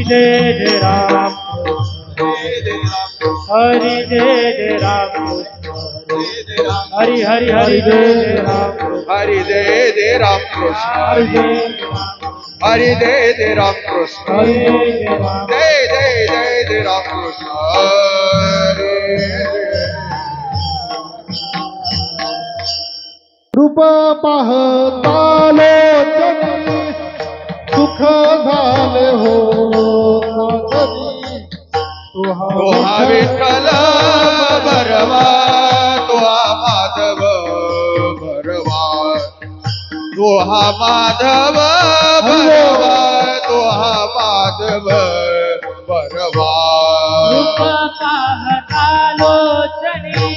जय जय राम हरि जय जय राम हरि हरि हरि जय जय राम हरि जय जय राम कृष्ण हरि जय जय राम कृष्ण जय जय जय जय राम कृष्ण रूप पाहता लोचनी सुख झाले हो सागरी तुहा विठ्ठल भरवा तुहा माधव भरवा तुहा माधव भरवा तुहा माधव भरवा रूप पाहता लोचनी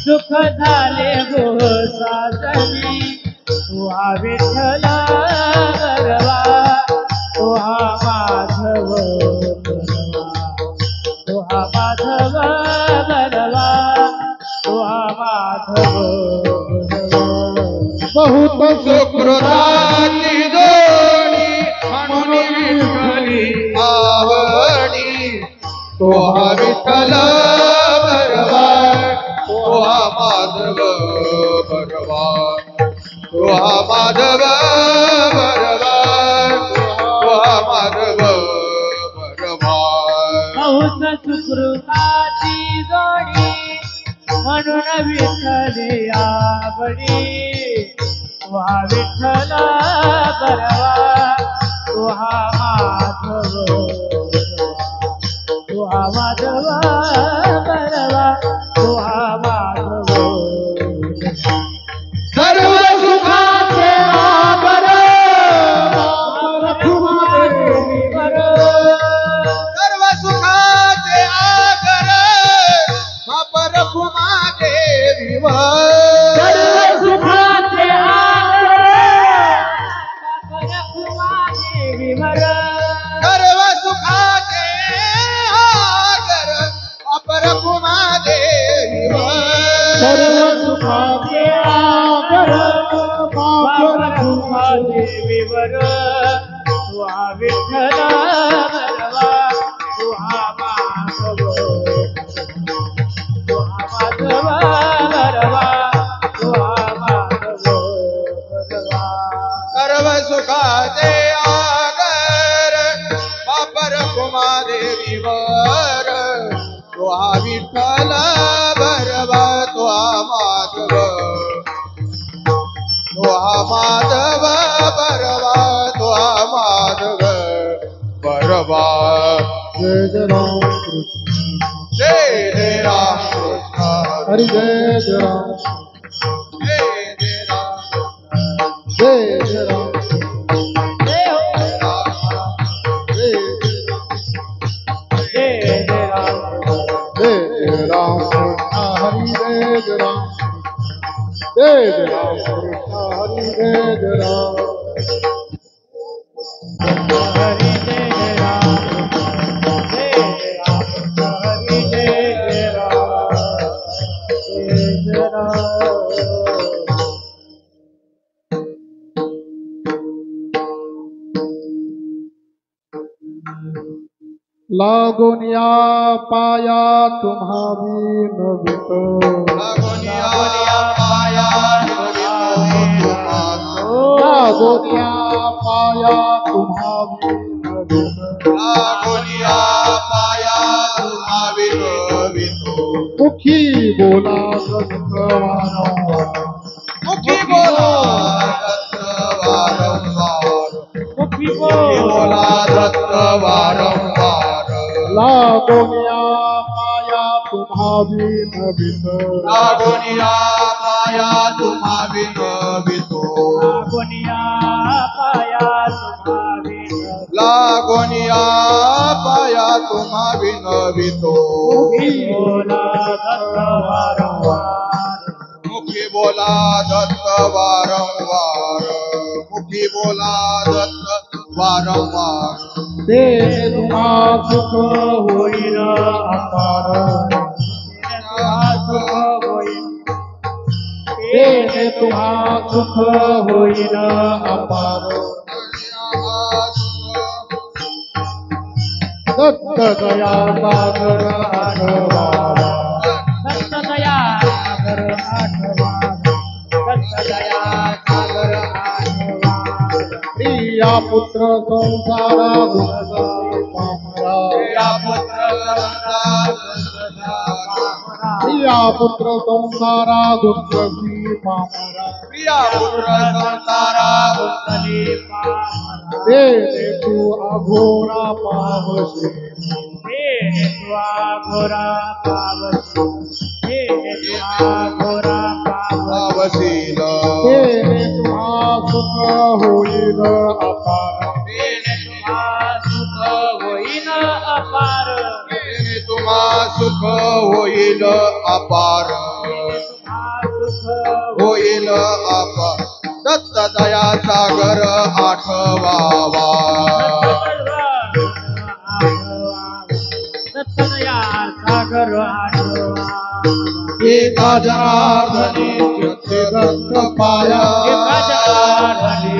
सुख झाले हो साजनी तुहा विठ्ठल भरवा तुहा माधव तुहा माधव भरवा तुहा माधव बहुत सुकृताची दोणी म्हणून विठ्ठली आवडी तुहा विठ्ठल भरवा तुहा माधव भरवा तुहा माधव भरवा तुहा माधव भरवा बहुत सुकृताची जोडी म्हणून विठ्ठले आवडी तुहा विठ्ठल भरवा तुहा माधव तुहा माधव भरवा तुहा माधव सर्व सुखाचे आगर रखुमादेवीवर सर्व सुखाचे आगर बाप रखुमादेवीवर सर्व सुखाचे आगर रखुमादेवीवर सर्व सुखाचे आगर बाप रखुमादेवीवर सर्व सुखाचे आगर रखुमादेवीवर तुहा विठ्ठल भरवा तुहा माधव तुहा माधव भरवा तुहा माधव भरवा सर्व सुखाचे आगर बाप रखुमादेवीवर तुहा विठ्ठल भरवा तुहा माधव तुहा माधव भरवा तुहा माधव भरवा जय जय राम कृष्ण जय जय राम कृष्ण हरि जय जय राम जय जय राम जय जय राम जय हो जय जय जय राम जय जय राम कृष्ण हरि जय जय राम जय जय राम कृष्ण हरि जय जय राम हरि जय जय राम जय जय राम हरि जय जय राम जय जय राम लागून या पाया तुम्हा विनवित लागोनिया पाया नवितो लागून या पाया तुम्हा विनवित लागोनिया पाया तुम्हा विनवितो मुखी बोला सत्वारंवार मुखी बोला दत्त वारंवार मुखी बोला दत्त वारंवार लागून या पाया तुम्हा विनवित लागोनिया पाया तुम्हा विनवितो लागोनिया पाया तुम्हा विनवितो लागोनिया पाया तुम्हा विनवितो बोला दत्त वारंवार मुखी बोला दत्त वारंवार मुखी बोला दत्त वारंवार ते तुम्हा सुख होईल अपार सुख होईल ते तुम्हा सुख होईल अपार दत्तदया सागर आठवावा दत्तदया सागर आठवा दत्तदया सागर आठवा प्रिया पुत्र संसारा गुणगाई पामरा प्रिया पुत्र प्रिया पुत्र संसारा गुणगाई पामरा प्रिया पुत्र संसारा उत्तरी पामरा देने तू अघोरा पावशी देने तू अघोरा पावशी देने तू अघोरा पावशी अवशील देने तुम्हा सुख होईल अपार देने तुम्हा सुख होईन अपार देणे तुम्हा सुख होईल अपार होईल अपार दत्तदया सागर आठवावा दत्तदया सागर आठवा एका जनार्दनी चित्ते दत्त पाया एका जनार्दनी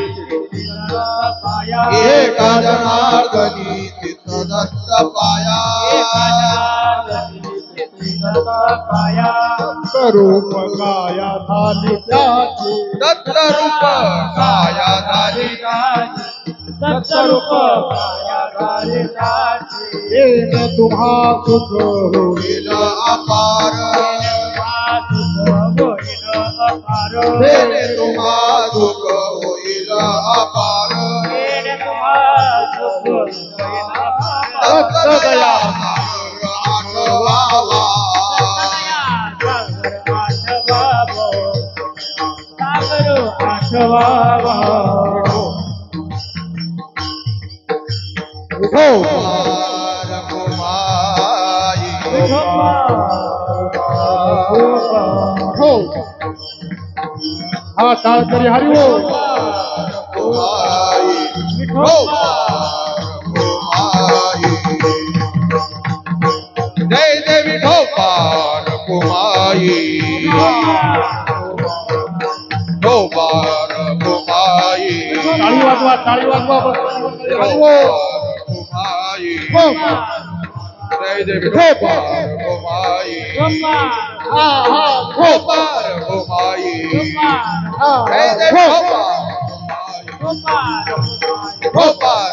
पाया एका जनार्दनी चित्त दत्त पाया एका जनार्दनी पाया स्वरूप काया झाली त्याची दत्त रूप काया झाली सत्स्वरूप काया झाली त्याची देने तुम्हा सुख होईल होईल अपार देणे तुम्हा सुख होईल अपार दत्तदया सागर आठवावा कुमार कुमाई हो हा टाळ तरी हरी हो कुमाई जय देवी ढोपार कुमाई ढोपार कुमाई टाळी वाजवा टाळी वाजवा कुमाई हो जय देवी ढोपार कुमाई हा हा ढोपार कुमाई जय देवी ढोपार ढोपार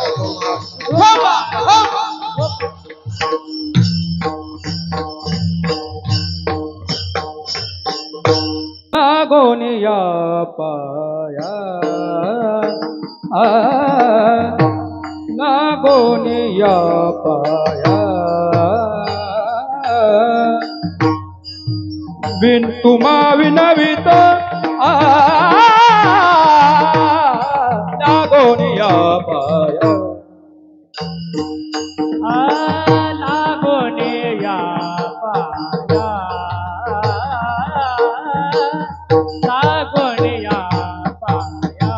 गोनिया पाया गोनिया पाया बिन तुमा विनवित गोनिया पाया गोनिया पाया गोनिया पाया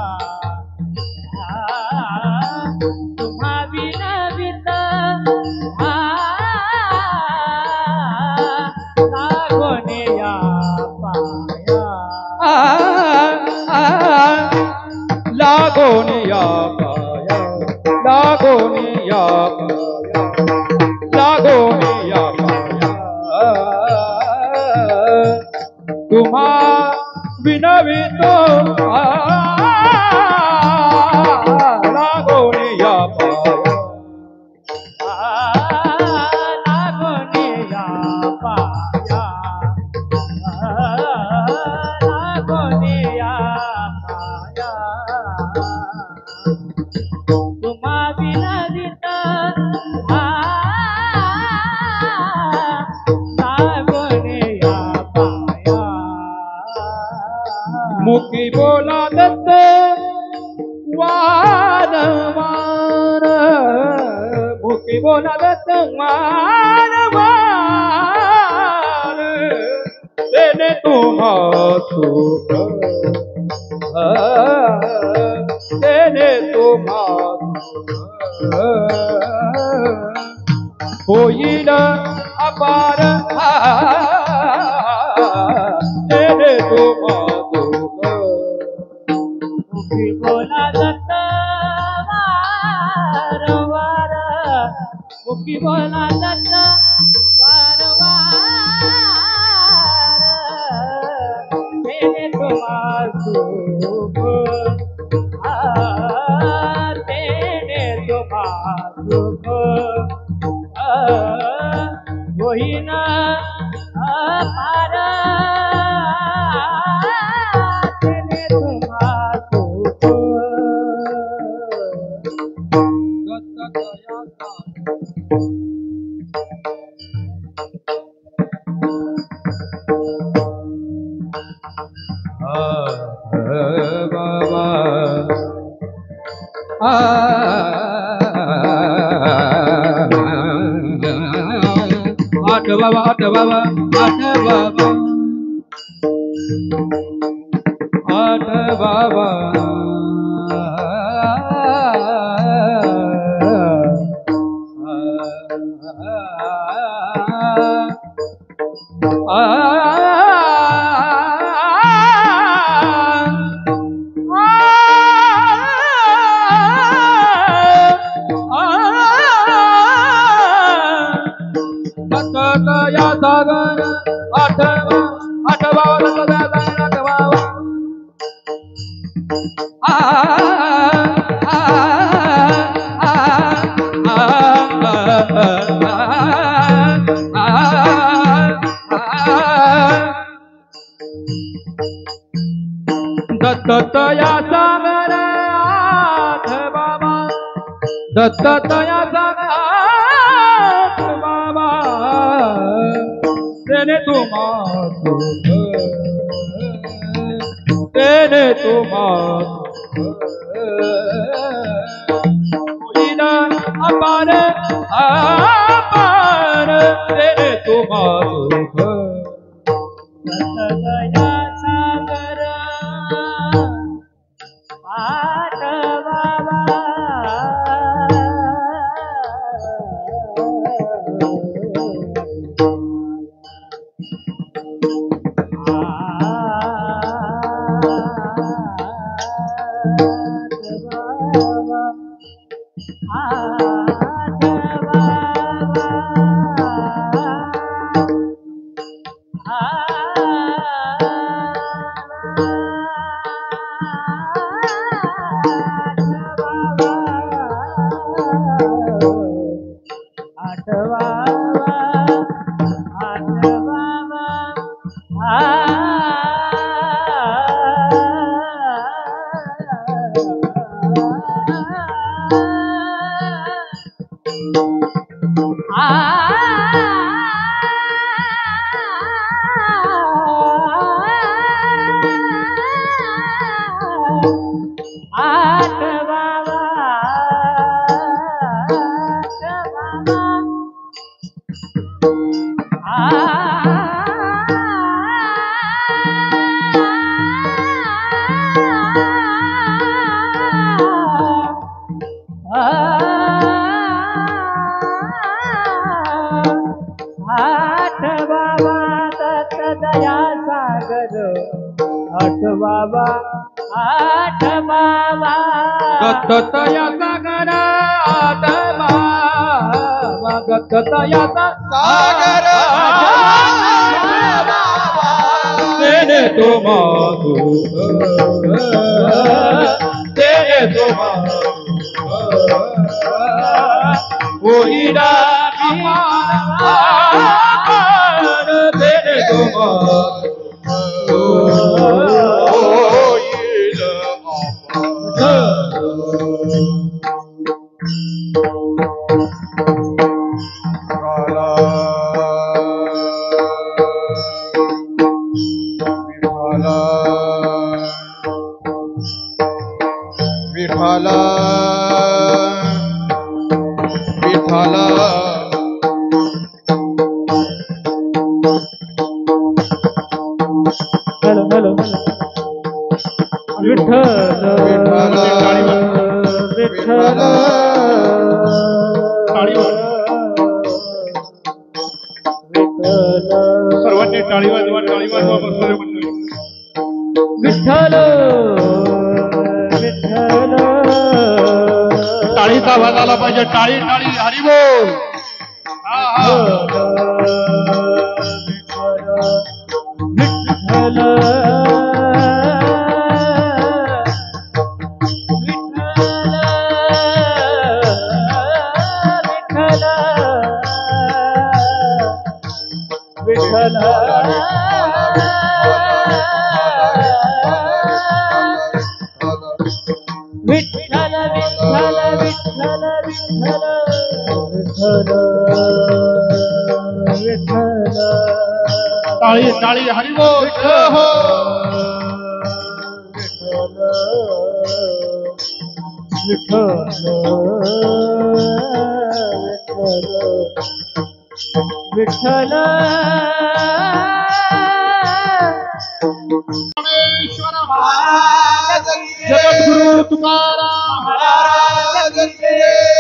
तुम्हा विनवित गोनिया पाया लागोनिया पाया लागोनिया पाया लागोनिया पाया तुम्हा विनवितो लागोनिया पाया लागोनिया पाया लागोनिया पाया तुम्हा विनवित लागोनिया पाया मुखी बोला दत्त वार वार मुखी बोला दत्त वार वार देने तुम्हा सुख देने तुम्हा होईल अपार देने तुम्हा बोला दत्त वार वार मुखी बोला दत्त वारंवार तेने तुम्हा सुख तेने तुम्हा सुख होईन पार तेने तुम्हा सुख बाबा आठ बाबा आठ बाबा आठ बाबा आठ बाबा या सागर आठवा आठवा आठवा दत्तया सागर आठ बाबा दत्तया सागर आठ बाबा तेने तुम्हा सुख तेने तुम्हा होईन अपार अपार तेने तुम्हा सुख दत्तया सागर आठ बाबा बाबा आठ बाबा दत्तया सागर आठ बाबा दत्तया सागर तेने तुम्हा सुख तेने तुम्हा होईन अपार तेने तुम्हा विठ्ठला विठ्ठला हॅलो हॅलो विठ्ठल विठ्ठल सर्वांनी टाळी वाजवा विठ्ठल विठ्ठल टाळीचा आवाज आला पाहिजे. टाळी टाळी हरी बोल. हा हा विठ्ठल विठ्ठल विठ्ठल विठ्ठल विठ्ठल विठ्ठल टाळी टाळी हरी बोल. हो विठ्ठल विठ्ठल जगद्गुरु तुकाराम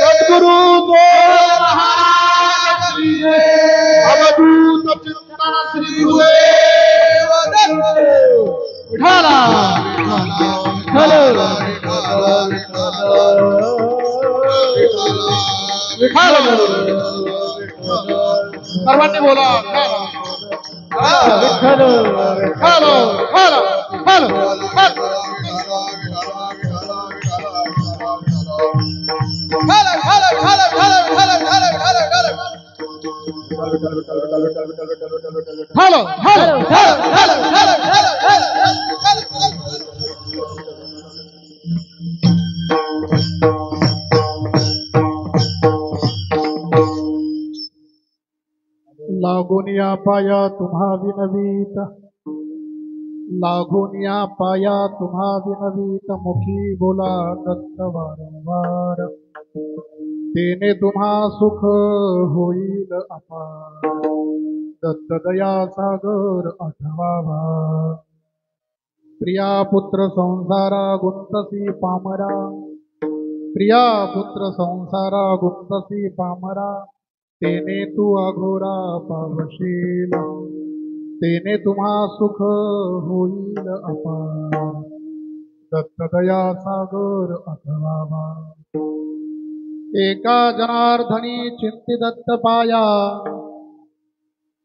सद्गुरु अवधूत चिंतन श्री गुरुदेव विठाला विठाला सर्वांनी बोला. Vitthal hello hello hello hello hello लागून या पाया तुम्हा विनवीत, लागून या पाया तुम्हा विनवीत, मुखी बोला दत्त वारंवार, तेने तुम्हा सुख होईल अपार, दत्त दया सागर आठवावा. प्रिया पुत्र संसारा गुंतसी पामरा, प्रिया पुत्र संसारा गुंतसी पामरा, तेने तू अघोरा पावशील, तेने तुम्हा सुख होईल अपार, दत्त दया सागर आठवावा. एका जनार्दनी चिंती दत्त पाया,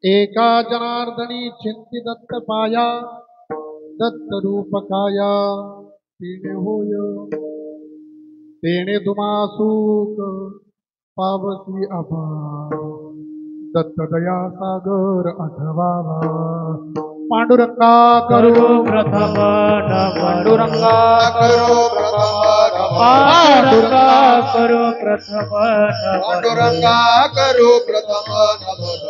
एका जनार्दनी चिंती दत्त पाया, दत्त रूप काया तेने होय, तेने तुम्हा सुख पावसी अपार, दत्त दया सागर आठवावा. पांडुरंगा करू प्रथम पांडुरंगा करो प्रथम पांडुरंगा करू प्रथम पांडुरंगा करो प्रथम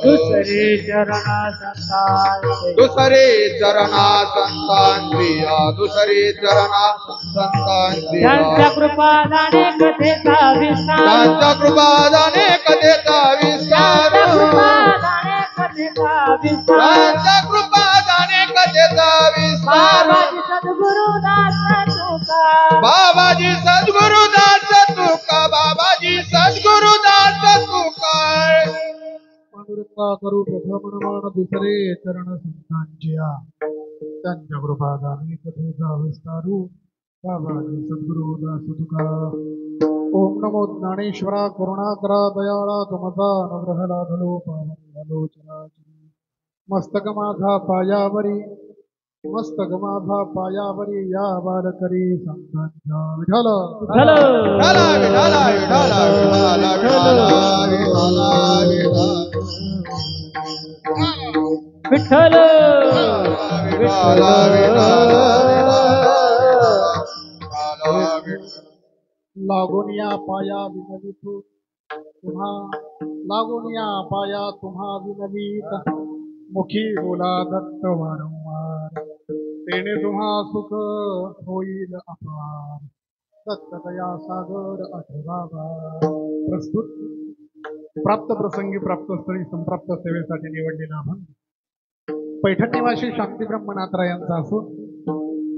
दुसरी चरणा संतांचे दुसरे चरणा संतान प्रिया, दुसरे चरणा संतान प्रिया, त्यांच्या कृपादाने कथेचा विस्तार, त्यांच्या कृपादाने कथेचा विस्तार, कृपादाने कथेचा विस्तार, त्यांच्या कृपादाने कथेचा विस्तार. बाबाजी सद्गुरुदास तुका, बाबाजी सद्गुरुदास तुका, बाबाजी सद्गुरुदास तुका. पांडुरंगा करू प्रथम नमन दुसरे चरण संतांच्या, त्यांच्या कृपादाने कथेचा विस्तारू, बाबाजी सद्गुरुदास तुका. ओम नमो ज्ञानेश्वरा करुणाकरा दयाळा, तुमचा अनुग्रह लाभलो पावन झालो चराचरी. मस्तक माझा पायावरी, मस्तक माझा पायावरी, या बालकरी संतांच्या. विठ्ठल विठ्ठल विठाला विठाला विठाला विठाला विठाला विठाला विठ्ठल लागून या पाया विनवीत तुम्हा, लागून या पाया तुम्हा विनवीत, मुखी बोला दत्त वारंवार, तेने तुम्हा सुख होईल अपार, दत्त दया सागर आठवावा. प्रस्तुत प्राप्त प्रसंगी प्राप्त स्थळी संप्राप्त सेवेसाठी निवडलेला अभंग पैठण निवासी शांती ब्रह्मनाथरायांचा असून,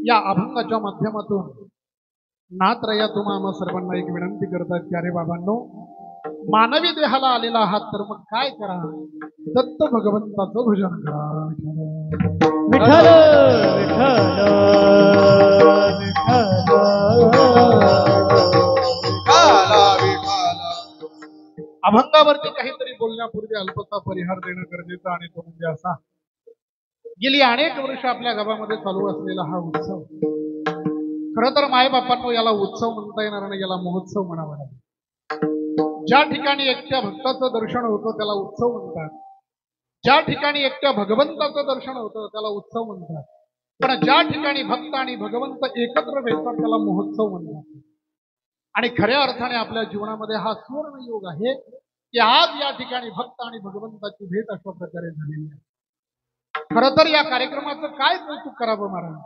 या अभंगाच्या माध्यमातून नाथराया तुम्हा सर्वांना एक विनंती करतात की अरे बाबांनो, मानवी देहाला आलेला आहात तर मग काय करा, दत्त भगवंताचं भजन करा. विठ्ठल विठ्ठल विठाला अभंगावरती काहीतरी बोलण्यापूर्वी अल्पता परिहार देणं गरजेचं आणि तो म्हणजे असा, गेली अनेक वर्ष आपल्या गावामध्ये चालू असलेला हा उत्सव, खरं तर मायबापांनो याला उत्सव म्हणता येणार नाही, याला महोत्सव म्हणावा लागेल. ज्या ठिकाणी एकट्या भक्ताचं दर्शन होतं त्याला उत्सव म्हणतात, ज्या ठिकाणी एकट्या भगवंताचं दर्शन होतं त्याला उत्सव म्हणतात, पण ज्या ठिकाणी भक्त आणि भगवंत एकत्र भेटतात त्याला महोत्सव म्हणतात. आणि खऱ्या अर्थाने आपल्या जीवनामध्ये हा सुवर्ण योग आहे की आज या ठिकाणी भक्त आणि भगवंताची भेट अशा प्रकारे झालेली आहे. खरं तर या कार्यक्रमाचं काय कौतुक करावं महाराज,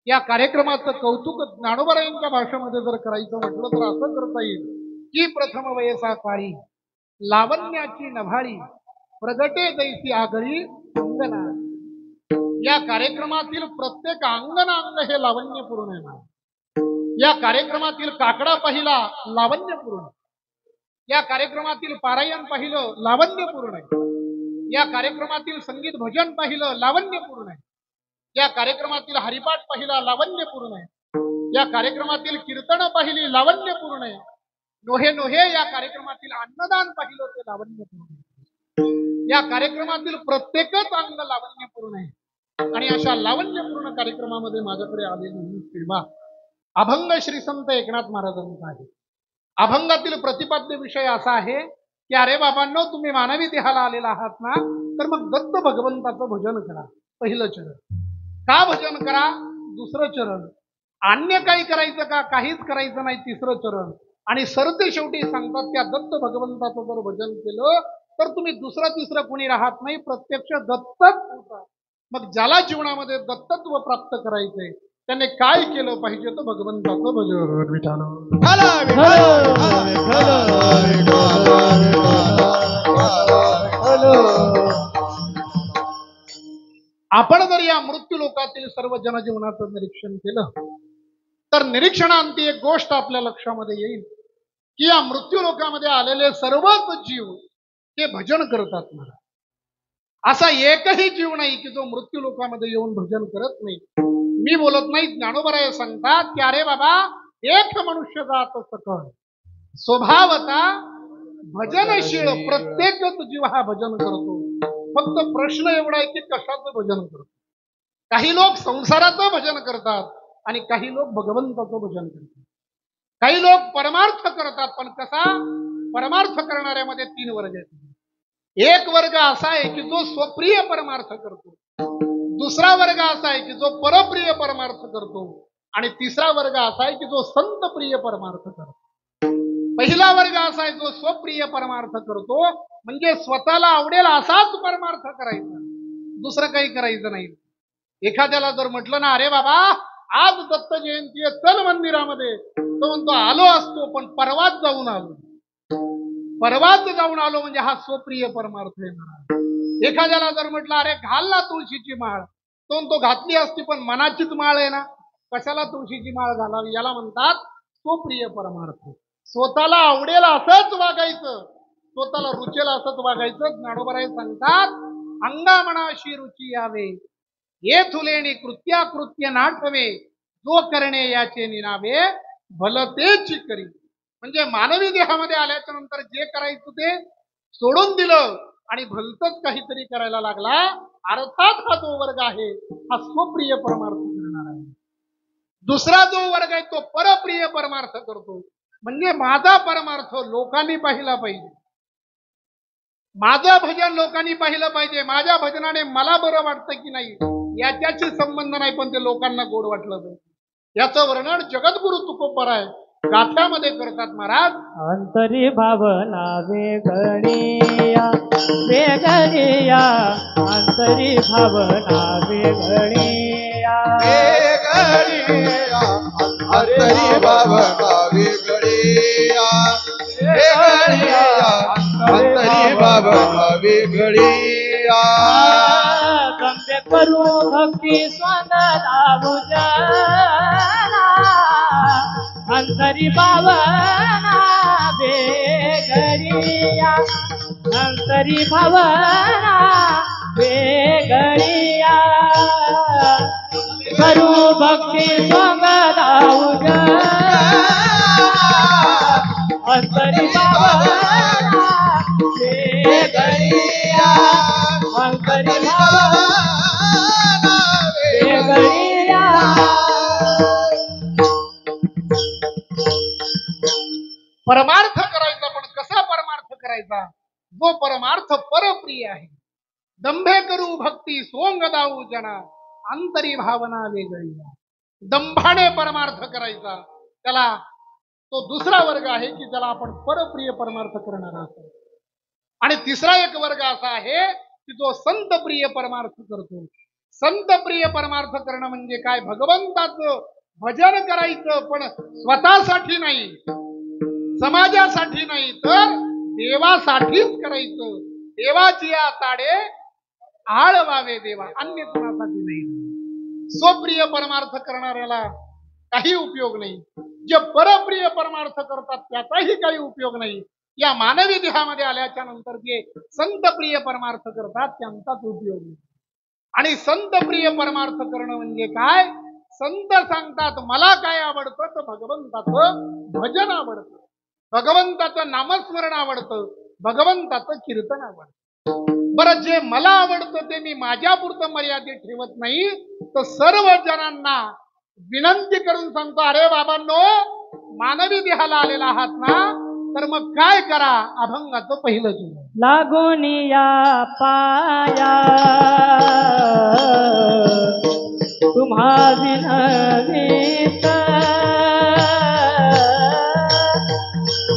या कार्यक्रमाचं कौतुक ज्ञानोबरायांच्या भाषेमध्ये जर करायचं म्हटलं तर असं करता येईल की प्रथम वयसा काळी लावण्याची नभाळी प्रगटे दैसी आगळी अंगना. या कार्यक्रमातील प्रत्येक अंग हे लावण्यपूर्ण आहे. या कार्यक्रमातील काकडा पाहिला लावण्यपूर्ण, या कार्यक्रमातील पारायण पाहिलं लावण्यपूर्ण आहे, या कार्यक्रमातील संगीत भजन पाहिलं लावण्यपूर्ण आहे, या कार्यक्रमातील हरिपाठ पाहिला लावण्यपूर्ण आहे, या कार्यक्रमातील कीर्तन पाहिली लावण्यपूर्ण आहे, नोहे नोहे या कार्यक्रमातील अन्नदान पाहिलं ते लावण्यपूर्ण आहे. या कार्यक्रमातील प्रत्येकच अंग लावण्यपूर्ण आहे. आणि अशा लावण्यपूर्ण कार्यक्रमामध्ये माझ्याकडे आलेली ही सेवा अभंग श्री संत एकनाथ महाराजांचा आहे. अभंगातील प्रतिपाद्य विषय असा आहे की अरे बाबांनो, तुम्ही मानवी देहाला आलेला आहात ना, तर मग दत्त भगवंताचं भजन करा. पहिलं चरण. का भजन करा? दुसरं चरण. अन्य काही करायचं का? काहीच करायचं नाही. तिसरं चरण. आणि सरते शेवटी सांगतात त्या दत्त भगवंताचं जर भजन केलं तर तुम्ही दुसरं तिसरं कोणी राहत नाही, प्रत्यक्ष दत्तच होता. मग ज्याला जीवनामध्ये दत्तत्व प्राप्त करायचंय त्याने काय केलं पाहिजे? तर भगवंताचं भजन. विठाल आपण जर या मृत्यू लोकातील सर्व जनजीवनाचं निरीक्षण केलं तर निरीक्षणांती एक गोष्ट आपल्या लक्षामध्ये येईल की या मृत्यू लोकामध्ये आलेले सर्वच जीव हे भजन करतात. मला असा एकही जीव नाही की जो मृत्यू लोकामध्ये येऊन भजन करत नाही. मी बोलत नाही, ज्ञानोबराय सांगतात की अरे बाबा, एक मनुष्य जात सकळ स्वभावता भजनशील, प्रत्येकच जीव हा भजन करतो. फक्त प्रश्न एवढा आहे की कशाचं भजन करतो. काही लोक संसाराचं भजन करतात आणि काही लोक भगवंताचं भजन करतात. काही लोक परमार्थ करतात, पण कसा? परमार्थ करणाऱ्यामध्ये 3 वर्ग आहेत. एक वर्ग असा आहे की जो स्वप्रिय परमार्थ करतो, दुसरा वर्ग असा आहे की जो परप्रिय परमार्थ करतो, आणि तिसरा वर्ग असा आहे की जो संत प्रिय परमार्थ करतो. पहिला वर्ग असा आहे जो स्वप्रिय परमार्थ करतो, म्हणजे स्वतःला आवडेल असाच परमार्थ करायचा, दुसरं काही करायचं नाही. एखाद्याला जर म्हटलं ना, अरे बाबा आज दत्त जयंती आहे, चल मंदिरामध्ये, तो म्हणतो आलो असतो पण परवाच जाऊन आलो. परवाच जाऊन आलो म्हणजे हा स्वप्रिय परमार्थ आहे. एखाद्याला जर म्हटलं अरे घाल ना तुळशीची माळ, तो म्हणतो घातली असती पण मनाचीच माळ आहे ना, कशाला तुळशीची माळ घालावी. याला म्हणतात स्वप्रिय परमार्थ. स्वतःला आवडेल असंच वागायचं, स्वतःला रुचेल असंच वागायचं. ज्ञानोबराय सांगतात अंगा मनाशी रुची यावे, ये थुलेणी कृत्याकृत्य नाठवे, जो करणे याचे निनावे भलतेची करी. म्हणजे मानवी देहामध्ये आल्याच्या नंतर जे करायचं ते सोडून दिलं आणि भलतच काहीतरी करायला लागला. अर्थात हा जो वर्ग आहे हा स्वप्रिय परमार्थ करणार आहे. दुसरा जो वर्ग आहे तो परप्रिय परमार्थ करतो, म्हणजे माझा परमार्थ लोकांनी पाहिला पाहिजे, माझं भजन लोकांनी पाहिलं पाहिजे, माझ्या भजनाने मला बरं वाटतं की नाही याच्याशी संबंध नाही, पण ते लोकांना गोड वाटलं पाहिजे. याचं वर्णन जगद्गुरु तुकोबराय गाथ्यामध्ये करतात. महाराज अंतरी भावना वेगळीया वेगळीया, अंतरी भावना वेगळीया वेगळीया, अंतरी भावना वेगळीया वेगळीया, अंतरी भावना वेगळीया. गंभे करू भक्ती स्वतःला भुजना, अंतरी भावना वेगळीया, अंतरी भावना वेगळीया. करू भक्ती स्वतःला भुजना, अंतरी भावना वेगळिया अंतरी भावना वेगळिया. परमार्थ करायचा, पण कसा परमार्थ करायचा? जो परमार्थ परप्रिय आहे. दंभे करू भक्ती सोंग दाऊ जना अंतरी भावना वेगळी. दंभाने परमार्थ करायचा, त्याला तो दुसरा वर्ग आहे की ज्याला आपण परप्रिय परमार्थ करणार आहोत. आणि तिसरा एक वर्ग असा आहे की जो संत प्रिय परमार्थ करतो. संत प्रिय परमार्थ करणं म्हणजे काय? भगवंताचं भजन करायचं, पण स्वतःसाठी नाही, समाजासाठी नाही, तर देवासाठीच करायचं. देवाची या ताडे आळवावे देवा, अन्य कोणासाठी नाही. स्वप्रिय परमार्थ करणाऱ्याला काही उपयोग नाही. जे परप्रिय परमार्थ करतात त्याचाही काही उपयोग नाही. या मानवी देहामध्ये आल्याच्या नंतर जे संत प्रिय परमार्थ करतात त्यांचाच उपयोग नाही. आणि संत प्रिय परमार्थ करणं म्हणजे काय? संत सांगतात मला काय आवडतं, तर भगवंताचं भजन आवडतं, भगवंताचं नामस्मरण आवडतं, भगवंताचं कीर्तन आवडतं. बरं, जे मला आवडतं ते मी माझ्यापुरतं मर्यादित ठेवत नाही, तर सर्व जणांना विनंती करून सांगतो, अरे बाबांनो, मानवी देहाला आलेला आहात ना, तर मग काय करा? अभंगाचं पहिलं जीवन लागून या पाया तुम्हा विनवीत.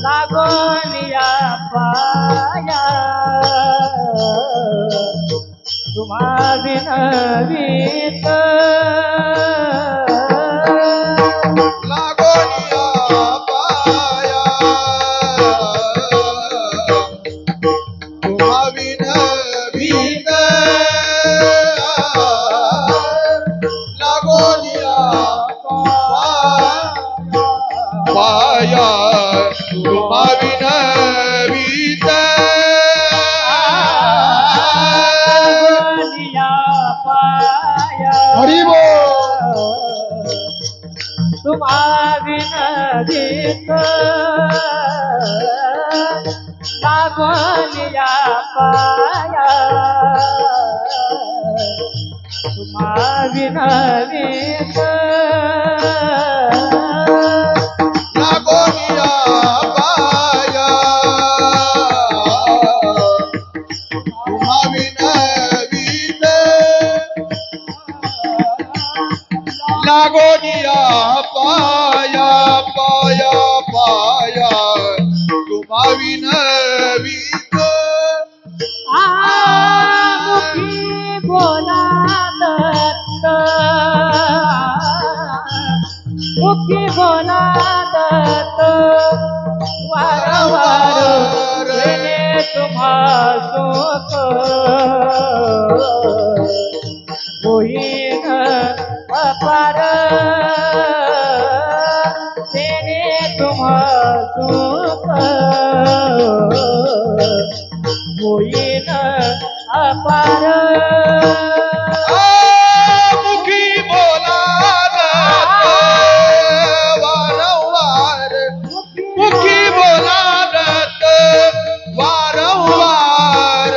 लागून या पाया तुम्हा विनवीत. तुम्हा विनवीत. लागून या पाया तुम्हा विनवीत. लागोनिया पाया पाया पाया तुम्हा विनवीत. मुखी बोला दत्त, मुखी बोला दत्त. वारंवार येणे तुम्हा सुख होईन अपार. येणे तुम्हा सुख होईन अपार. मुखी बोला दत्त वारंवार, मुखी बोला दत्त वारंवार.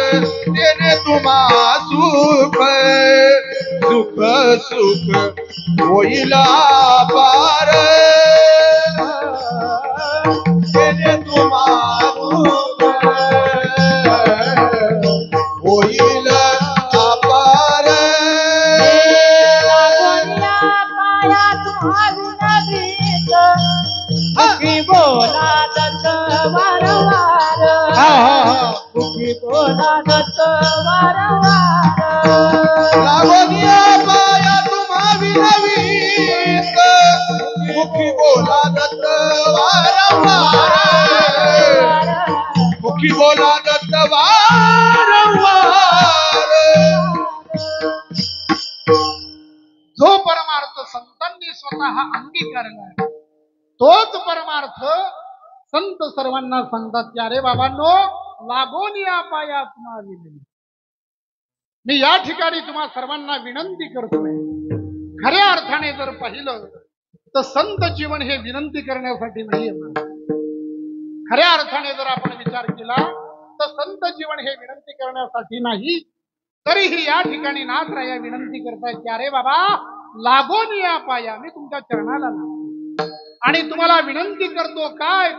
तेने तुम्हा सुख सुख सुख होईल अपार. तेने तुम्हा सुख होईल अपार. पाया तुम्हा विनवीत. मुखी बोला दत्त वारंवार, मुखी बोला दत्त वारंवार. लागोनिया पाया तुम्हा विनवीत. मुखी बोला दत्त वारंवार, मुखी बोला दत्त वारंवार. जो परमार्थ संतांनी स्वतः अंगीकारला तोच परमार्थ संत सर्वांना सांगतात की अरे बाबांनो, लागून या पाया तुम्हा विनवी. मी या ठिकाणी तुम्हा सर्वांना विनंती करतोय. खऱ्या अर्थाने जर पाहिलं तर संत जीवन हे विनंती करण्यासाठी नाही. खऱ्या अर्थाने जर आपण विचार केला तर संत जीवन हे विनंती करण्यासाठी नाही. तरीही या ठिकाणी नाथराया विनंती करतायत की अरे बाबा लागून या पाया, मी तुमच्या चरणाला लागतो आणि तुम्हाला विनंती करतो काय,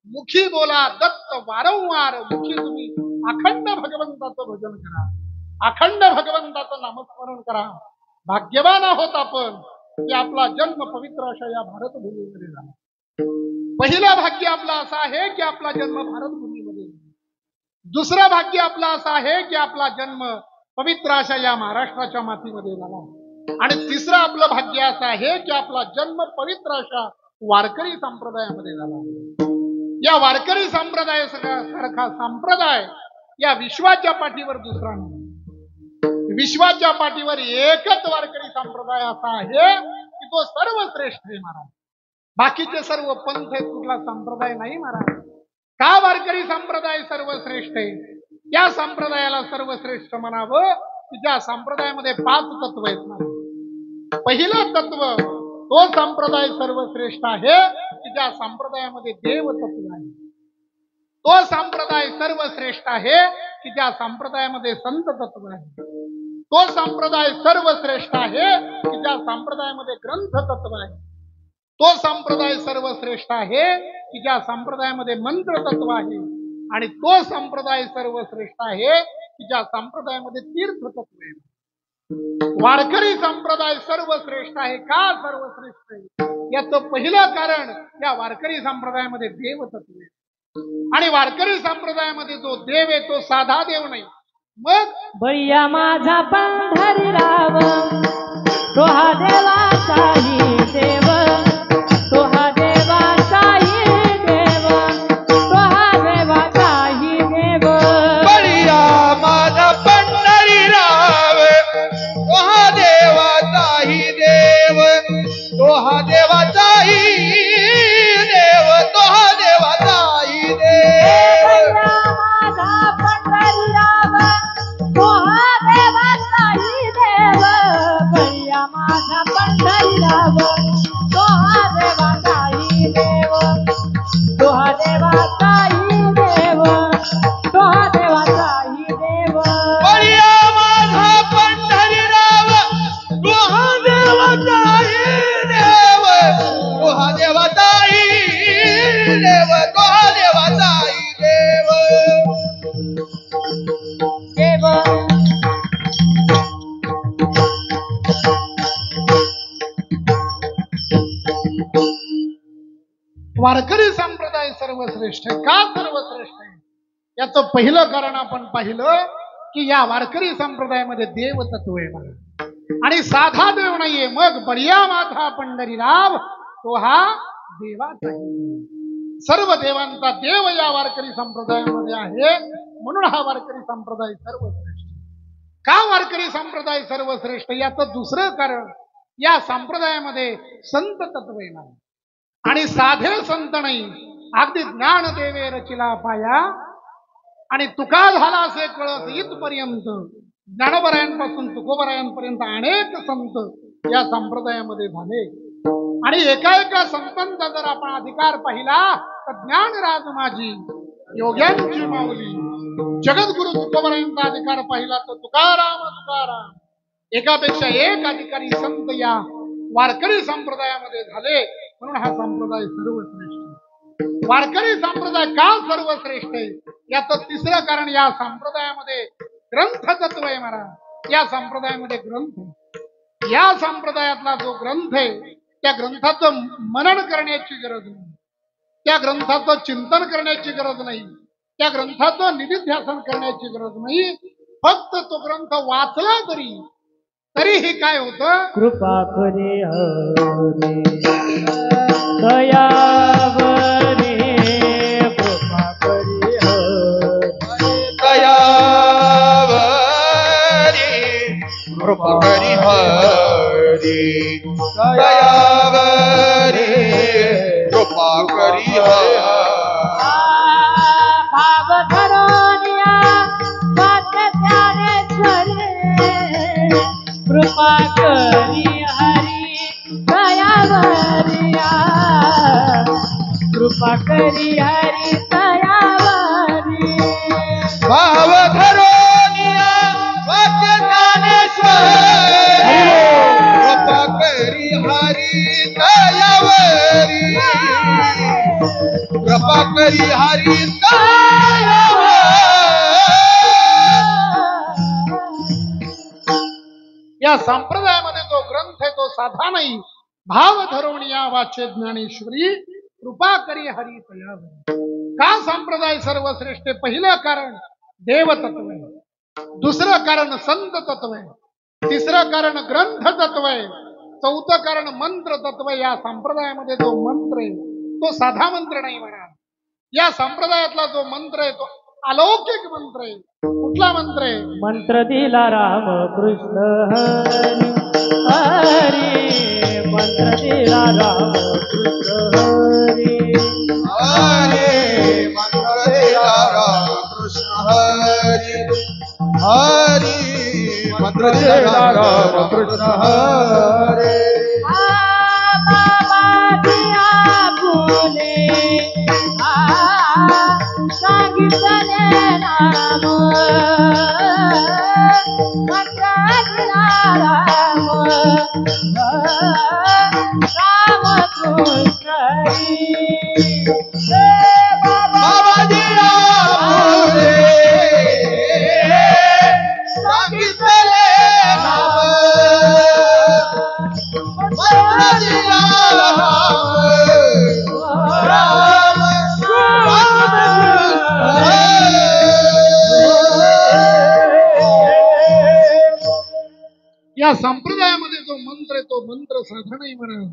मुखी बोला दत्त वारंवार, मुखी तुम्ही अखंड भगवंताचं भजन करा, अखंड भगवंताचं नामस्मरण करा. भाग्यवान आहोत आपण की आपला जन्म पवित्र अशा या भारतभूमीमध्ये झाला. पहिलं भाग्य आपलं असं आहे की आपला जन्म भारतभूमीमध्ये झाला. दुसरं भाग्य आपलं असं आहे की आपला जन्म पवित्र अशा या महाराष्ट्राच्या मातीमध्ये झाला. आणि तिसरं आपलं भाग्य असं आहे की आपला जन्म पवित्र अशा वारकरी संप्रदायामध्ये झाला. या वारकरी संप्रदाय सारखा संप्रदाय या विश्वाच्या पाठीवर दुसरा नाही. विश्वाच्या पाठीवर एकच वारकरी संप्रदाय असा आहे की तो सर्वश्रेष्ठ आहे महाराज. बाकीचे सर्व पंथ आहेत, कुठला संप्रदाय नाही महाराज. का वारकरी संप्रदाय सर्वश्रेष्ठ आहे? त्या संप्रदायाला सर्वश्रेष्ठ म्हणावं की ज्या संप्रदायामध्ये 5 तत्व आहेत ना. पहिलं तत्व, तो संप्रदाय सर्वश्रेष्ठ आहे की ज्या संप्रदायामध्ये देव तत्व आहे. तो संप्रदाय सर्वश्रेष्ठ आहे की ज्या संप्रदायामध्ये संत तत्व आहे. तो संप्रदाय सर्वश्रेष्ठ आहे की ज्या संप्रदायामध्ये ग्रंथ तत्व आहे. तो संप्रदाय सर्वश्रेष्ठ आहे की ज्या संप्रदायामध्ये मंत्र तत्व आहे. आणि तो संप्रदाय सर्वश्रेष्ठ आहे की ज्या संप्रदायामध्ये तीर्थ तत्व आहे. वारकरी संप्रदाय सर्वश्रेष्ठ आहे. का सर्वश्रेष्ठ आहे? याचं पहिलं कारण, या वारकरी संप्रदायामध्ये देव तत्व आहे. आणि वारकरी संप्रदायामध्ये जो देव आहे तो साधा देव नाही. मग बळीया माझा पंढरीराव, तो हा देवाचाही देव, तो हा देवाचाही देव, तो हा देवाचाही देव. बळीया माझा पंढरीराव, तो हा देवाचाही देव, तो हा देवाचाही देव, तो हा देवाचाही देव. बळीया माझा पंढरीराव, तो हा देवाचाही देव, तो हा देवाचाही देव, तो हा देवाचाही देव. बळीया माझा पंढरीराव, तो हा देवाचाही देव, तो हा देवाचाही देव, तो हा देवाचाही देव. देव वारकरी संप्रदाय सर्वश्रेष्ठ आहे. का सर्वश्रेष्ठ आहे? याचं पहिलं कारण आपण पाहिलं की या वारकरी संप्रदायामध्ये देव तत्व आहे मला, आणि साधा देव नाहीये. मग बळीया माझा पंढरीराव, तो हा देवाचा सर्व देवांचा देव या वारकरी संप्रदायामध्ये आहे. म्हणून हा वारकरी संप्रदाय सर्वश्रेष्ठ. का वारकरी संप्रदाय सर्वश्रेष्ठ? याचं दुसरं कारण, या संप्रदायामध्ये संत तत्व येणार आणि साधे संत नाही. अगदी ज्ञान देवे रचिला पाया आणि तुका झाला असे कळस इथपर्यंत, ज्ञानोबरायांपासून तुकोबरायांपर्यंत अनेक संत या संप्रदायामध्ये झाले. आणि एका एका संतांचा जर आपण अधिकार पाहिला तर ज्ञानराज माझी योग्यांची माऊली, जगद्गुरु तुकोबरायांचा अधिकार पाहिला तर तुकाराम तुकाराम, एकापेक्षा एक अधिकारी संत या वारकरी संप्रदायामध्ये झाले. म्हणून हा संप्रदाय सर्वश्रेष्ठ. वारकरी संप्रदाय का सर्वश्रेष्ठ आहे? याचं तिसरं कारण, या संप्रदायामध्ये ग्रंथ तत्व आहे महाराज. या संप्रदायामध्ये ग्रंथ, या संप्रदायातला जो ग्रंथ आहे त्या ग्रंथाचं मनन करण्याची गरज नाही, त्या ग्रंथाचं चिंतन करण्याची गरज नाही, त्या ग्रंथाचं निधिध्यासन करण्याची गरज नाही. फक्त तो ग्रंथ वाचला तरीही काय होतं? कृपा करे हरी दयावरे, कृपा करे हरी दयावरी, कृपा करी हरी दयावरी, कृपा करी हरी. भाव धरोनिया वाद्य ज्ञानेश्वरे, कृपा करी हरी दयावरिया, कृपा करी हरी दयावरी. कृपा करी हरी या संप्रदायामध्ये जो ग्रंथ आहे तो साधा नाही, भाव धरून या वाचे ज्ञानेश्वरी कृपा करी हरी तयावर. का संप्रदाय सर्वश्रेष्ठ? पहिलं कारण देवतत्व आहे, दुसरं कारण संत तत्व आहे, तिसरं कारण ग्रंथ तत्व आहे, चौथं कारण मंत्र तत्व. या संप्रदायामध्ये जो मंत्र आहे तो साधा मंत्र नाही म्हणा. या संप्रदायातला जो मंत्र आहे तो अलौकिक मंत्र आहे. कुठला मंत्र आहे? मंत्र दिला राम कृष्ण हरी हरी, मंत्र दिला राम कृष्ण हरी हरी, मंत्र दिला राम कृष्ण हरी हरी, मंत्र दिला राम कृष्ण हरी. सांगितले नाम मंत्र दिला राम कृष्ण हरी. बाबाजी आपले सांगितले नाम मंत्र दिला राम या संप्रदायामध्ये जो मंत्र आहे तो मंत्र साधा नाही म्हणा.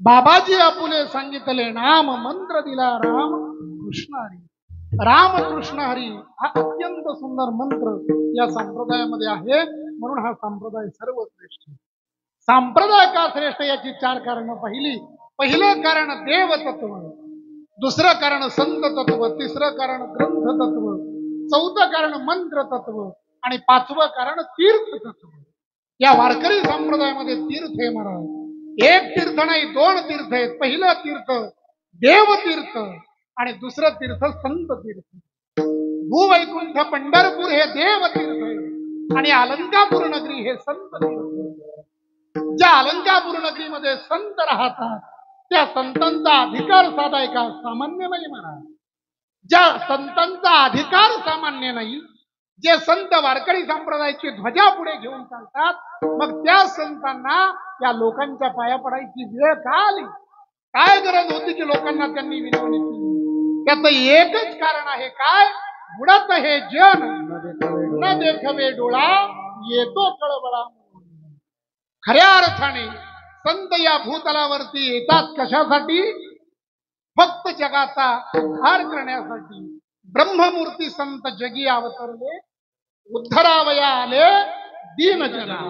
बाबाजी आपुले सांगितले नाम मंत्र दिला राम कृष्ण हरी. राम कृष्ण हरी हा अत्यंत सुंदर मंत्र या संप्रदायामध्ये आहे, म्हणून हा संप्रदाय सर्वश्रेष्ठ आहे. संप्रदाय का श्रेष्ठ याची 4 कारणं पाहिली. पहिलं कारण देवतत्व, दुसरं कारण संत तत्व, तिसरं कारण ग्रंथ तत्व, चौथं कारण मंत्र तत्व आणि 5वं कारण तीर्थ तत्व. या वारकरी संप्रदायामध्ये तीर्थ आहे महाराज. 1 तीर्थ नाही, 2 तीर्थ आहेत. पहिलं तीर्थ देवतीर्थ आणि दुसरं तीर्थ संत तीर्थ. भूवैकुंठ पंढरपूर हे देवतीर्थ आहे आणि अलंकापूर नगरी हे संत तीर्थ. ज्या अलंकापूर नगरीमध्ये संत राहतात त्या संतांचा अधिकार साधाय का? सामान्य नाही महाराज. ज्या संतांचा अधिकार सामान्य नाही, जे संत वारकरी संप्रदायाची ध्वजा पुढे घेऊन चालतात, मग त्या संतांना या लोकांच्या पाया पडायची वेळ का आली? काय गरज होती की लोकांना त्यांनी विनवणी केली? त्याचं एकच कारण आहे, काय? बुडत हे जन न देखवे डोळा, येतो कळबळा. खऱ्या अर्थाने संत या भूतलावरती येतात कशासाठी? फक्त जगाचा उद्धार करण्यासाठी. ब्रह्ममूर्ती संत जगी अवतरले, उद्धरावया आले दीन जना.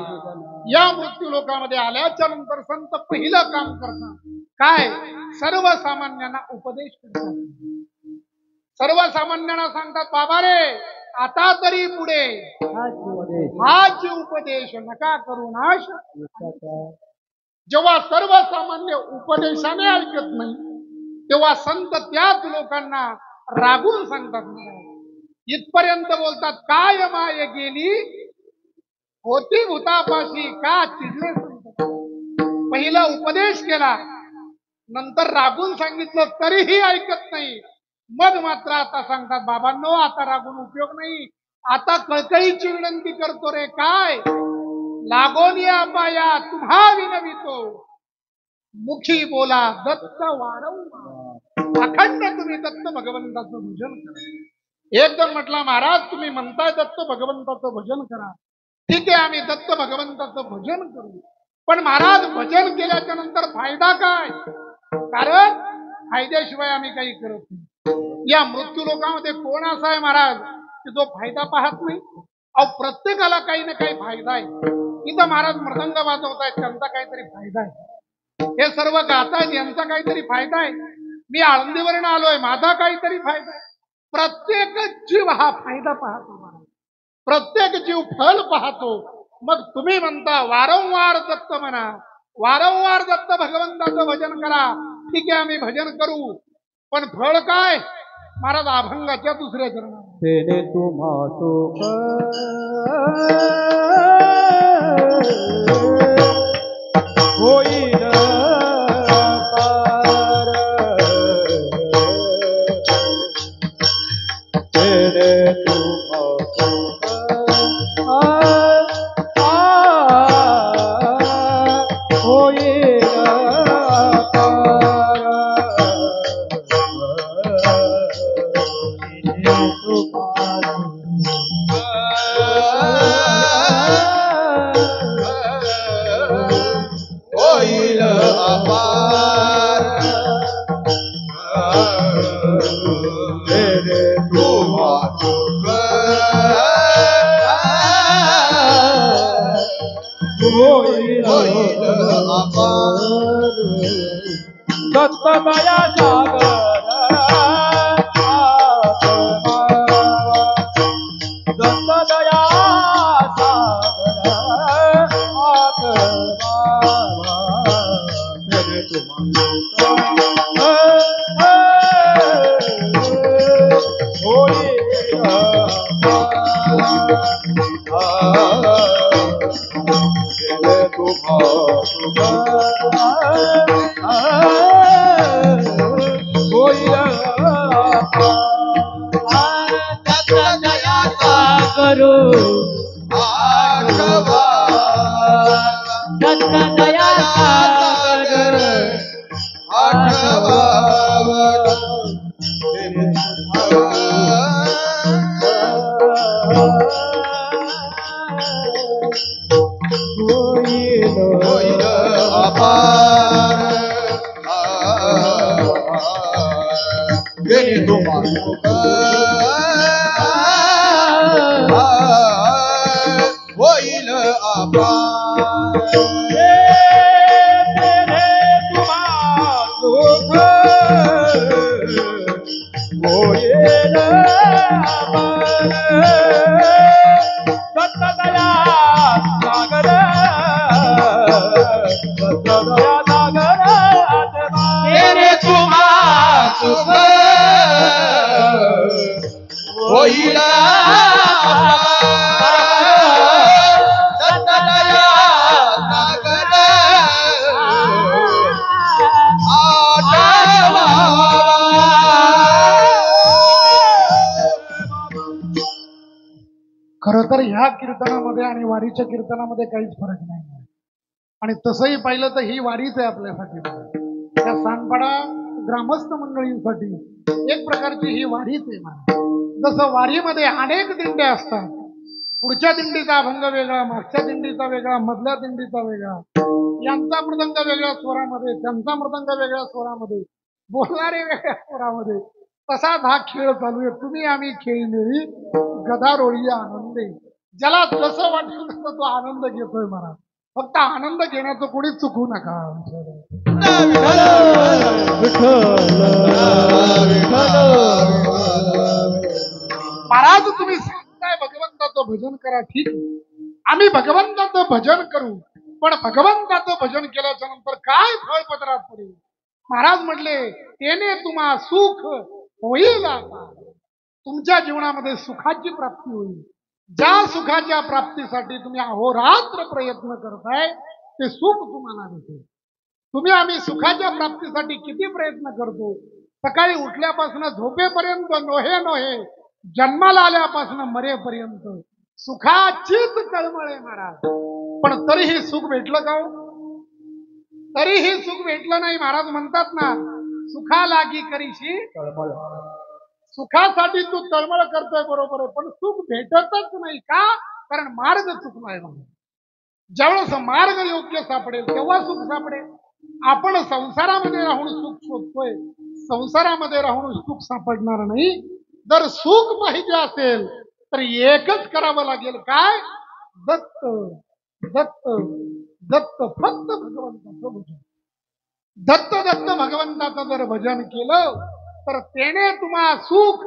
या मृत्यू लोकामध्ये आल्याच्या नंतर संत पहिलं काम करतात काय? सर्वसामान्यांना उपदेश करतात. सर्वसामान्यांना सांगतात, बाबा रे आता तरी पुढे हाच उपदेश नका करू नाश. जेव्हा सर्वसामान्य उपदेशाने ऐकत नाही तेव्हा संत त्याच लोकांना रागून सांगतात. इथपर्यंत बोलतात, काय माय गेली होती भूतापाशी, का चिडले संत. पहिला उपदेश केला, नंतर रागून सांगितलं तरीही ऐकत नाही. मग मात्र आता सांगतात, बाबांनो आता रागून उपयोग नाही, आता कळकळीची विनंती करतो रे. काय? लागोन या पाया तुम्हा विनवितो, मुखी बोला दत्त वारंवार. अखंड तुम्ही दत्त भगवंताचं भजन करा. एक जण म्हटला, महाराज तुम्ही म्हणताय दत्त भगवंताचं भजन करा. ठीक आहे, आम्ही दत्त भगवंताचं भजन करू, पण महाराज भजन केल्याच्या नंतर फायदा काय? कारण फायद्याशिवाय आम्ही काही करत नाही. या मृत्यू लोकांमध्ये कोण असा आहे महाराज की जो फायदा पाहत नाही? अहो प्रत्येकाला काही ना काही फायदा आहे. इथं महाराज मृदंग वाजवतायत, त्यांचा काहीतरी फायदा आहे. हे सर्व गातायत, यांचा काहीतरी फायदा आहे. मी आळंदीवरून आलोय, माझा काहीतरी फायदा आहे. प्रत्येक जीव हा फायदा पाहतो महाराज. प्रत्येक जीव फल पाहतो. मग तुम्ही म्हणता वारंवार दत्त म्हणा, वारंवार दत्त भगवंताचं भजन करा. ठीक आहे, आम्ही भजन करू, पण फळ काय? महाराज अभंगाच्या दुसऱ्या चरणात तेने तुम्हा सुख होईल पार, तेरे तुम्हा सुख होईल अपार दत्त दया सागर दत्त दया सागर तेरे करो दत्त दया सागर होईल अपार तेरे तुम्हा सुख होईल अपार दत्त दया सागर दत्त दया सागर तेरे तुम्हा सुख होईल खरं तर ह्या कीर्तनामध्ये आणि वारीच्या कीर्तनामध्ये काहीच फरक नाही आणि तसंही पाहिलं तर ही वारीच आहे आपल्यासाठी त्या सांगपाडा ग्रामस्थ मंडळींसाठी एक प्रकारची ही वारीच आहे मला जसं वारीमध्ये अनेक दिंड्या असतात पुढच्या दिंडीचा अभंग वेगळा मागच्या दिंडीचा वेगळा मधल्या दिंडीचा वेगळा यांचा मृदंग वेगळ्या स्वरामध्ये त्यांचा मृदंग वेगळ्या स्वरामध्ये बोलणारे वेगळ्या स्वरामध्ये तसाच हा खेळ चालू आहे तुम्ही आम्ही खेळलेली गदारोळी आनंदे ज्याला जसं वाटतं तसं तो आनंद घेतोय मला फक्त आनंद घेण्याचं कोणी चुकू नका महाराज तुम्ही सांगताय भगवंताचं भजन करा ठीक आम्ही भगवंताचं भजन करू पण भगवंताचं भजन केल्याच्या नंतर काय फळ पदरात पडेल महाराज म्हटले तेने तुम्हा सुख होईल आता तुमच्या जीवनामध्ये सुखाची प्राप्ती होईल ज्या सुखाच्या प्राप्तीसाठी तुम्ही अहोरात्र प्रयत्न करताय ते सुख तुम्हाला भेटेल तुम्ही आम्ही सुखाच्या प्राप्तीसाठी किती प्रयत्न करतो सकाळी उठल्यापासून झोपेपर्यंत नोहे नोहे जन्माला आल्यापासून मरेपर्यंत सुखाचीच तळमळ आहे महाराज पण तरीही सुख भेटलं का तरीही सुख भेटलं नाही महाराज म्हणतात ना सुखा लागी करीशी सुखासाठी तू तळमळ करतोय बरोबर आहे पण सुख भेटतच नाही का कारण मार्ग चुकलाय म्हणून ज्यावेळेस मार्ग योग्य सापडेल तेव्हा सुख सापडेल आपण संसारामध्ये राहून सुख शोधतोय संसारामध्ये राहून सुख सापडणार नाही जर सुख पाहिजे असेल तर एकच करावं लागेल काय दत्त दत्त दत्त फक्त भगवंताचं भजन दत्त दत्त भगवंताचं जर भजन केलं तर तेने तुम्हा सुख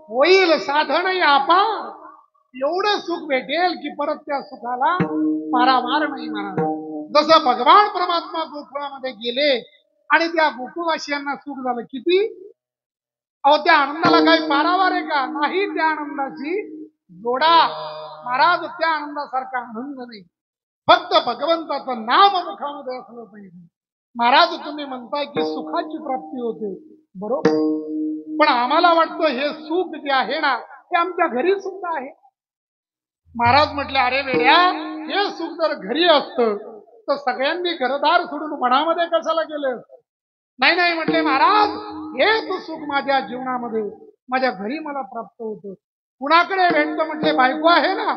होईल साधन अपार एवढं सुख भेटेल की परत त्या सुखाला पारावार नाही महाराज जसं भगवान परमात्मा गोकुळामध्ये गेले आणि त्या गोकुळवासियांना सुख झालं किती अहो त्या आनंदाला काही पारावार आहे का नाही त्या आनंदाची जोडा महाराज त्या आनंदासारखा आनंद नाही फक्त भगवंताचं नाम मुखामध्ये असलं पाहिजे महाराज तुम्ही म्हणताय की सुखाची प्राप्ती होते बरोबर पण आम्हाला वाटतं हे सुख जे आहे ना ते आमच्या घरी सुद्धा आहे महाराज म्हटले अरे वेड्या हे सुख जर घरी असतं तर सगळ्यांनी घरदार सोडून वनामध्ये कशाला गेलं नाही नाही म्हटले महाराज हेच सुख माझ्या जीवनामध्ये माझ्या घरी मला प्राप्त होतं कुणाकडे भेटतं म्हटले बायको आहे ना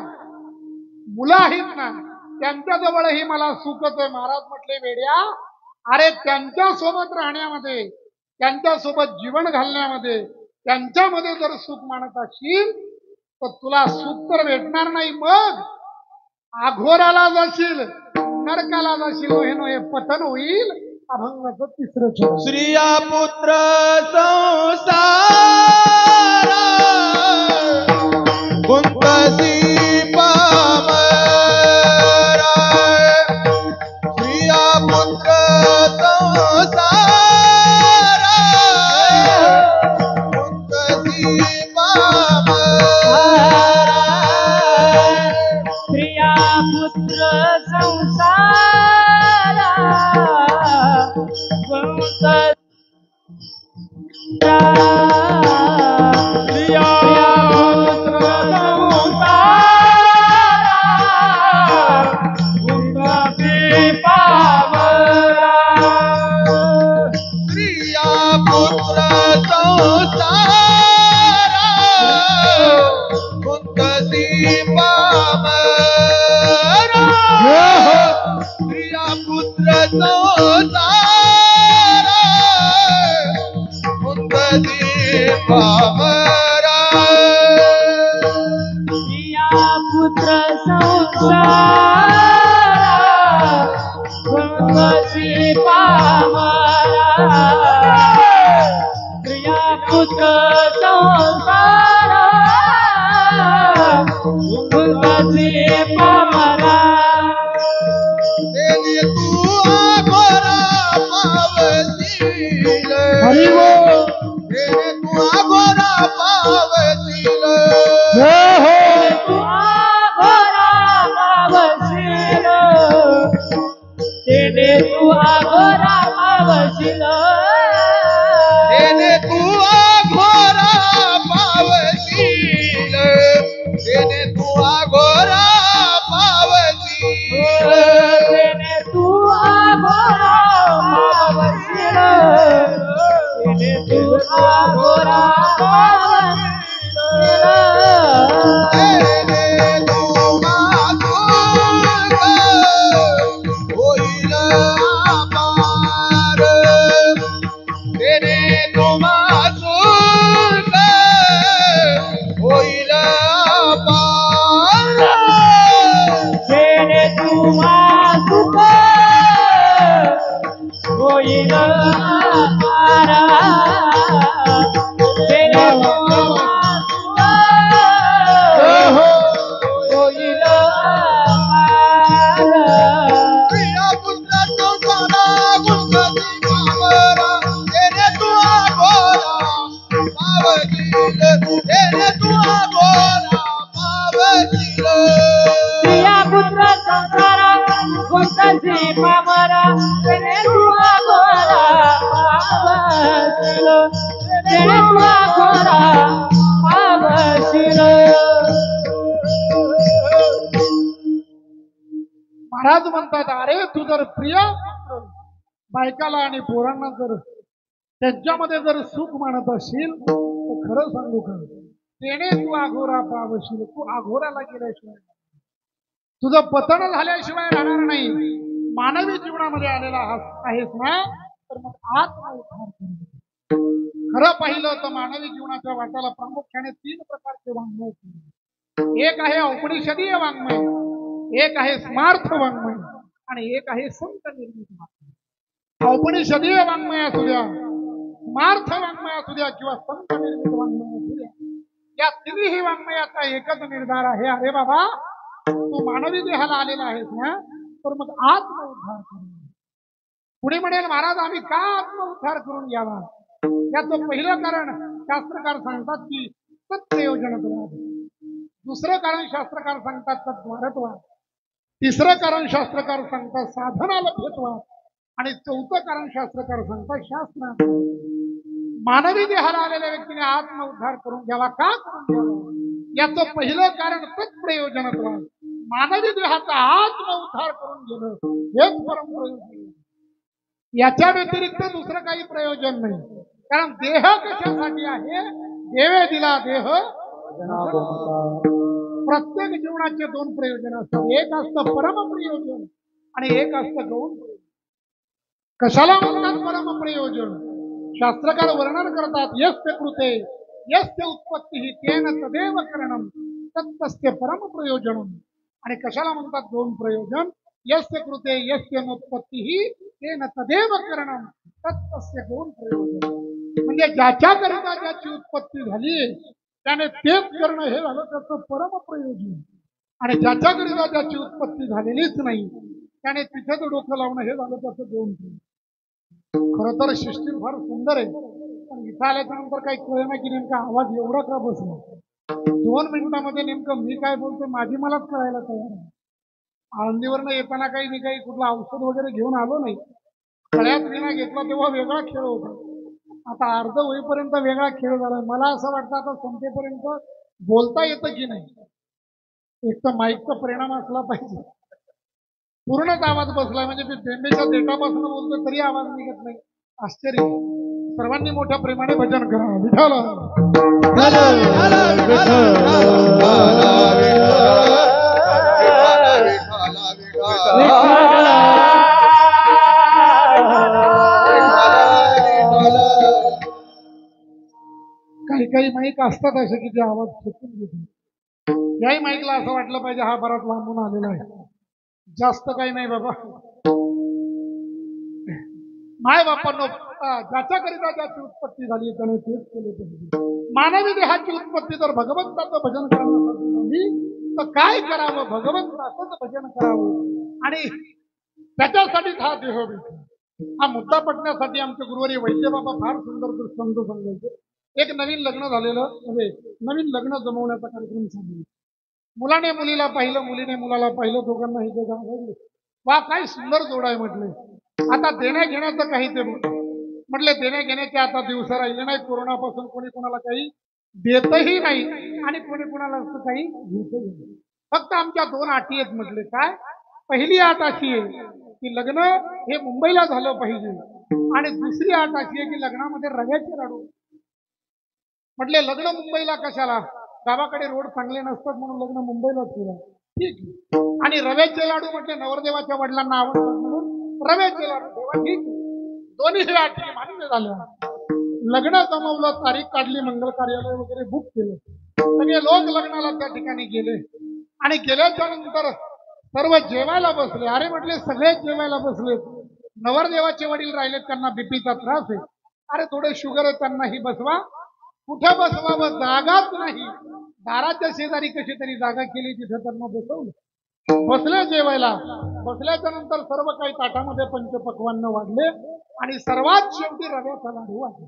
मुलं आहेत ना त्यांच्या जवळही मला सुखच आहे महाराज म्हटले वेड्या अरे त्यांच्या सोबत राहण्यामध्ये त्यांच्यासोबत जीवन घालण्यामध्ये त्यांच्यामध्ये जर सुख मानत असशील तर तुला सुख तर भेटणार नाही, मग आघोराला जाशील, नरकाला जाशील, हे पतन होईल. अभंगाचं तिसरं चरण. स्त्रिया पुत्र संसार गुंतसी पामरा. स्त्रिया पुत्र संसार गुंतसी पामरा. स्त्रिया पुत्र संसार महाराज म्हणतात, अरे तू जर प्रिय बायकाला आणि पोरांना जर त्यांच्यामध्ये जर सुख मानत असशील तर खरं सांगू का, तेने तू आघोरा पावशील. तू आघोराला गेल्याशिवाय, तुझं पतन झाल्याशिवाय राहणार नाही. मानवी जीवनामध्ये आलेला आहेस ना, तर मग आत्मउद्धार कर. खरं पाहिलं तर मानवी जीवनाच्या वाटाला प्रामुख्याने 3 प्रकारचे वाङ्मय. एक आहे औपनिषदीय वाङ्मय, एक आहे स्मार्थ वाङ्मय आणि एक आहे संत निर्मित वाङ्मय. औपनिषदीय वाङ्मय असू द्या, स्मार्थ वाङ्मय असू द्या किंवा संत निर्मित वाङ्मय असू द्या, या तिन्ही वाङ्मयाचा एकच निर्धार आहे, अरे बाबा तू मानवी देहाला आलेला आहेस ना, तर मग आत्मउद्धार करून. पुढे म्हणेल महाराज आम्ही का आत्मउद्धार करून घ्यावा, याचं पहिलं कारण शास्त्रकार सांगतात की तत्प्रयोजनत्वाद. दुसरं कारण शास्त्रकार सांगतात तद्वारत्वाद. तिसरं कारण शास्त्रकार सांगतात साधनालभ्यत्वाद. आणि चौथं कारण शास्त्रकार सांगतात शास्त्रार्थ. मानवी देहाला आलेल्या व्यक्तीने आत्मउद्धार करून घ्यावा. का करून घ्यावा, याचं पहिलं कारण तत्प्रयोजनत्वाद. मानवी देहाचा आत्मउद्धार करून घेणं हेच परमप्रयोजन. याच्या व्यतिरिक्त दुसरं काही प्रयोजन नाही. कारण देह कशासाठी आहे, देवे दिला देह. प्रत्येक जीवनाचे 2 प्रयोजन असतात. एक असतं परमप्रयोजन आणि एक असतं गौण प्रयोजन. कशाला म्हणतात परमप्रयोजन? शास्त्रकार वर्णन करतात, यस्य कृते यस्य उत्पत्ती तेन तदेव करणम तत्तस्य परम प्रयोजनम. आणि कशाला म्हणतात दोन प्रयोजन? यस्य कृते यस्य नोत्पत्ती तेन तदेव करणम तत्तस्य दोन प्रयोजन. म्हणजे ज्याच्याकरिता ज्याची उत्पत्ती झाली त्याने तेच करणं हे झालं त्याचं परम प्रयोजन. आणि ज्याच्याकरिता ज्याची उत्पत्ती झालेलीच नाही त्याने तिथेच डोकं लावणं हे झालं त्याचं दोन प्रयोजन. खरं तर सिस्टीम फार सुंदर आहे, पण इथं आल्याच्या नंतर काही कळलं नाही की नेमका आवाज एवढा का बसला. 2 मिनिटामध्ये नेमकं मी काय बोलतो माझी मलाच कळायला तयार आहे. आळंदीवरनं येताना काही मी काही कुठलं औषध वगैरे घेऊन आलो नाही. गळ्यात विना घेतला तेव्हा वेगळा खेळ होता, आता अर्ध होईपर्यंत वेगळा खेळ झाला. मला असं वाटतं आता संपेपर्यंत बोलता येतं की नाही. एक तर माईकचा परिणाम असला पाहिजे, पूर्णच आवाज बसलाय म्हणजे मी बेंबेच्या देठापासून बोलतो तरी आवाज निघत नाही. आश्चर्य. सर्वांनी मोठ्या प्रेमाने भजन करा. विठ्ठल काही काही माईक असतात असे की जे आवाज फेकून घेतात. याही माईकला असं वाटलं पाहिजे हा बराच लांबून आलेला आहे, जास्त काही नाही बाबा. माय बापांनो, ज्याच्याकरिता ज्याची उत्पत्ती झाली त्याने तेच केले पाहिजे. मानवी देहाची उत्पत्ती जर भगवंताचं भजन करण्यासाठी झाली तर काय करावं? भगवंताचंच भजन करावं आणि त्याच्यासाठी हा देह भेटला. हा मुद्दा पटण्यासाठी आमचे गुरुवारी वैद्य बाबा फार सुंदर दृष्टांत सांगायचे. एक नवीन लग्न झालेलं म्हणजे नवीन लग्न जमवण्याचा कार्यक्रम चालू. मुलाने मुलीला पाहिलं, मुलीने मुलाला पाहिलं, दोघांना हे दोघं आवडले. वा काय सुंदर जोड आहे म्हटले. आता देण्या घेण्याचं काही ते म्हटले देण्या घेण्याचे आता दिवस राहिले नाही. कोरोनापासून कोणी कोणाला काही देतही नाही आणि कोणी कोणाला असं काही घेतही नाही. फक्त आमच्या 2 अटी आहेत म्हटले. काय? पहिली अट अशी आहे की लग्न हे मुंबईला झालं पाहिजे आणि दुसरी अट अशी आहे की लग्नामध्ये रव्याचे लाडू. म्हटले लग्न मुंबईला कशाला? गावाकडे रोड चांगले नसतात म्हणून लग्न मुंबईला ठेवा. ठीक. आणि रव्याचे लाडू म्हटले नवरदेवाच्या वडिलांना आवडतात म्हणून रव्याचे लाडू ठेवा. ठीक. दोन्ही हे अटी मान्य झाल्या. लग्न जमवलं, तारीख काढली, मंगल कार्यालय वगैरे बुक केलं. सगळे लोक लग्नाला त्या ठिकाणी गेले आणि गेल्याच्या नंतर सर्व जेवायला बसले. अरे म्हटले सगळे जेवायला बसले. नवरदेवाचे वडील राहिले, त्यांना बीपीचा त्रास आहे. अरे थोडे शुगर आहे, त्यांनाही बसवा. कुठे बसवावं? जागाच नाही. दाराच्या शेजारी कशी तरी जागा केली, तिथे त्यांना बसवलं. बसले जेवायला. बसल्याच्या नंतर सर्व काही ताटामध्ये पंचपक्वान्न वाढले आणि सर्वात शेवटी रव्याचा लाडू वाढला.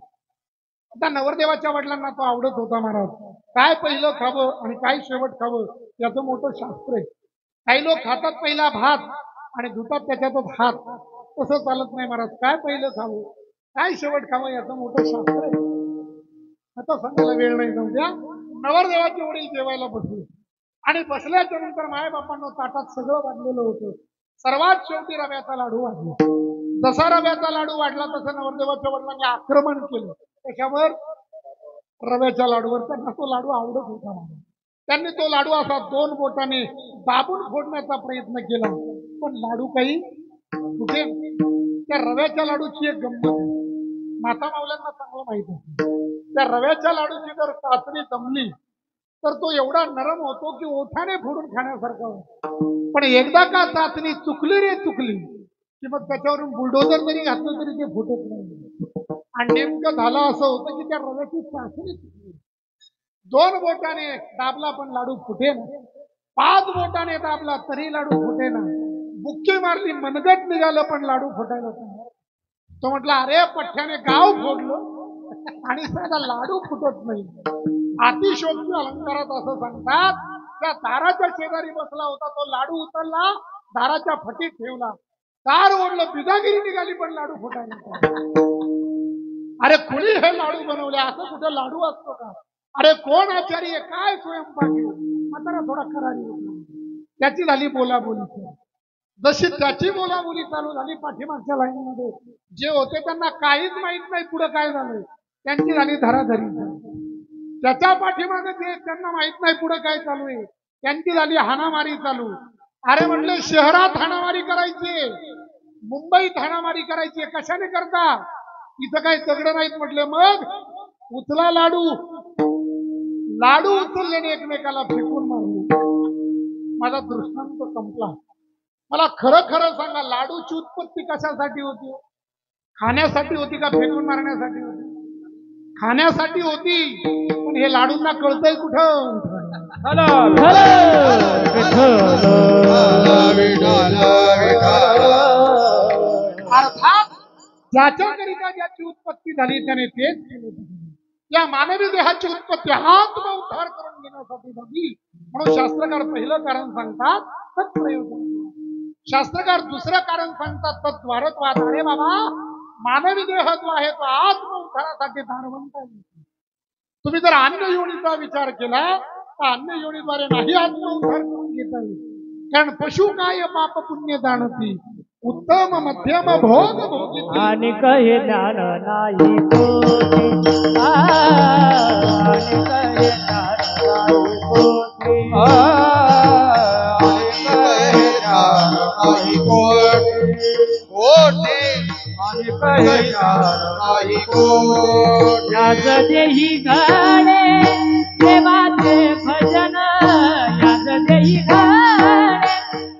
आता नवरदेवाच्या वडिलांना तो आवडत होता महाराज. काय पहिलं खावं आणि काय शेवट खावं याचं मोठं शास्त्र आहे. काही लोक खातात पहिला भात आणि धुतात त्याच्यातच हात. तसं चालत नाही महाराज. काय पहिलं खावं काय शेवट खावं याचं मोठं शास्त्र आहे. आता सांगायला वेळ नाही. जाऊ द्या. नवरदेवाचे वडील जेवायला बसले आणि बसल्याच्या नंतर मायबापांना ताटात सगळं वाढलेलं होतं. सर्वात शेवटी रव्याचा लाडू वाढला. जसा रव्याचा लाडू वाढला तसं नवरदेवाच्या वडिलांनी आक्रमण केलं. त्याच्यावर रव्याच्या लाडूवर. त्यांना तो लाडू आवडत होता. त्यांनी तो लाडू असा 2 बोटाने दाबून फोडण्याचा प्रयत्न केला, पण लाडू काही कुठे. त्या रव्याच्या लाडूची एक गंमत माता मावल्यांना चांगलं माहित आहे. त्या रव्याच्या लाडूची जर चाचणी जमली तर तो एवढा नरम होतो की ओठाने फोडून खाण्यासारखा होतो. पण एकदा का चाचणी चुकली रे चुकली की मग त्याच्यावरून बुलडोजर जरी घातलं तरी ते फुटत नाही. आणि नेमकं झालं असं होतं की त्या रव्याची चाचणी चुकली. 2 बोटाने दाबला पण लाडू फुटे ना. 5 बोटाने दाबला तरी लाडू फुटे ना. बुक्की मारली, मनगट निघालं पण लाडू फुटायला तयार. तो म्हटला अरे पठ्ठ्याने गाव फोडलं आणि साधा लाडू फुटत नाही. अतिशोक्ती अलंकारात असं सांगतात, त्या दाराच्या शेजारी बसला होता तो लाडू उचलला, दाराच्या फटीत ठेवला, दार ओढलं, बिदागिरी निघाली पण लाडू फुटायला. अरे कुणी हे लाडू बनवले? असं कुठे लाडू असतो का? अरे कोण आचारी आहे? काय स्वयंपाकी? म्हातारा थोडा करारी होता. त्याची झाली बोलाबोली. जशी त्याची बोलाबोली चालू झाली पाठीमागच्या लाईनमध्ये जे होते त्यांना काहीच माहित नाही पुढे काय झालंय. त्यांची झाली धराधरी. त्याच्या पाठीमागे जे त्यांना माहित नाही पुढे काय चालू आहे त्यांची झाली हाणामारी चालू. अरे म्हटले शहरात हाणामारी करायची, मुंबईत हाणामारी करायची, कशाने करता? इथं काही दगड नाहीत म्हटले. मग उचला लाडू लाडू उचलल्याने एकमेकाला फेकून मारले. माझा दृष्टांत संपला. मला खरं खरं सांगा, लाडूची उत्पत्ती कशासाठी होती? खाण्यासाठी होती का फेकून मारण्यासाठी होती? खाण्यासाठी होती. पण हे लाडूंना कळतंय कुठं? अर्थात ज्याच्याकरिता ज्याची उत्पत्ती झाली त्याने तेच केले. या मानवी देहाची उत्पत्ती आत्म उद्धार करून घेण्यासाठी झाली. म्हणून शास्त्रकार पहिलं कारण सांगतात तत्प्रयोजन. शास्त्रकार दुसरं कारण सांगतात तद्वारत्वाद. अरे बाबा, मानवी देह जो आहे तो आत्म उद्धारासाठी दानवंत आहे. तुम्ही जर अन्य योनीचा विचार केला तर अन्य योनीद्वारे नाही आत्म उद्धार करून घेता येईल. कारण पशु काय पाप पुण्य जाणती, उत्तम मध्यम भोग भोगी आणि कहे ज्ञान नाही कोटी, आणि कहे ज्ञान नाही कोटी, याच देही घडे देवाचे भजन, याच देही घडे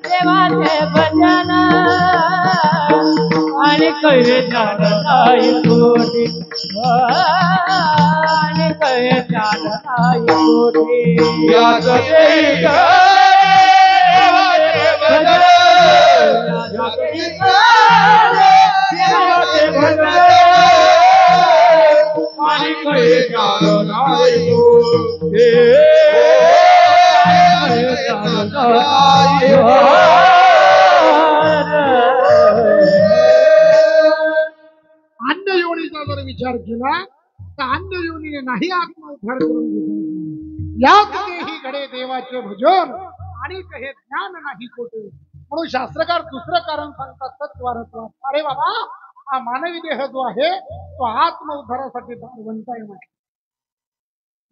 देवाचे भजन, आणि कहे ज्ञान नाही कोटी, आणि कहे ज्ञान नाही कोटी. याच देही घडे देवाचे भजन, याच देही घडे देवाचे भजन, आणि कहे ज्ञान नाही कोटी, कहे ज्ञान नाही कोटी. अन्य योनीचा जर विचार केला तर अन्य योनीने नाही आत्म उद्धार करून घेतला. याच देही घडे देवाचे भजन, आणि कहे ज्ञान नाही कोटे. म्हणून शास्त्रकार दुसरं कारण सांगतात तत्वारत्वाद. अरे बाबा, हा मानवी देह जो आहे तो आत्म उद्धारासाठी दारवंत आहे म्हणे.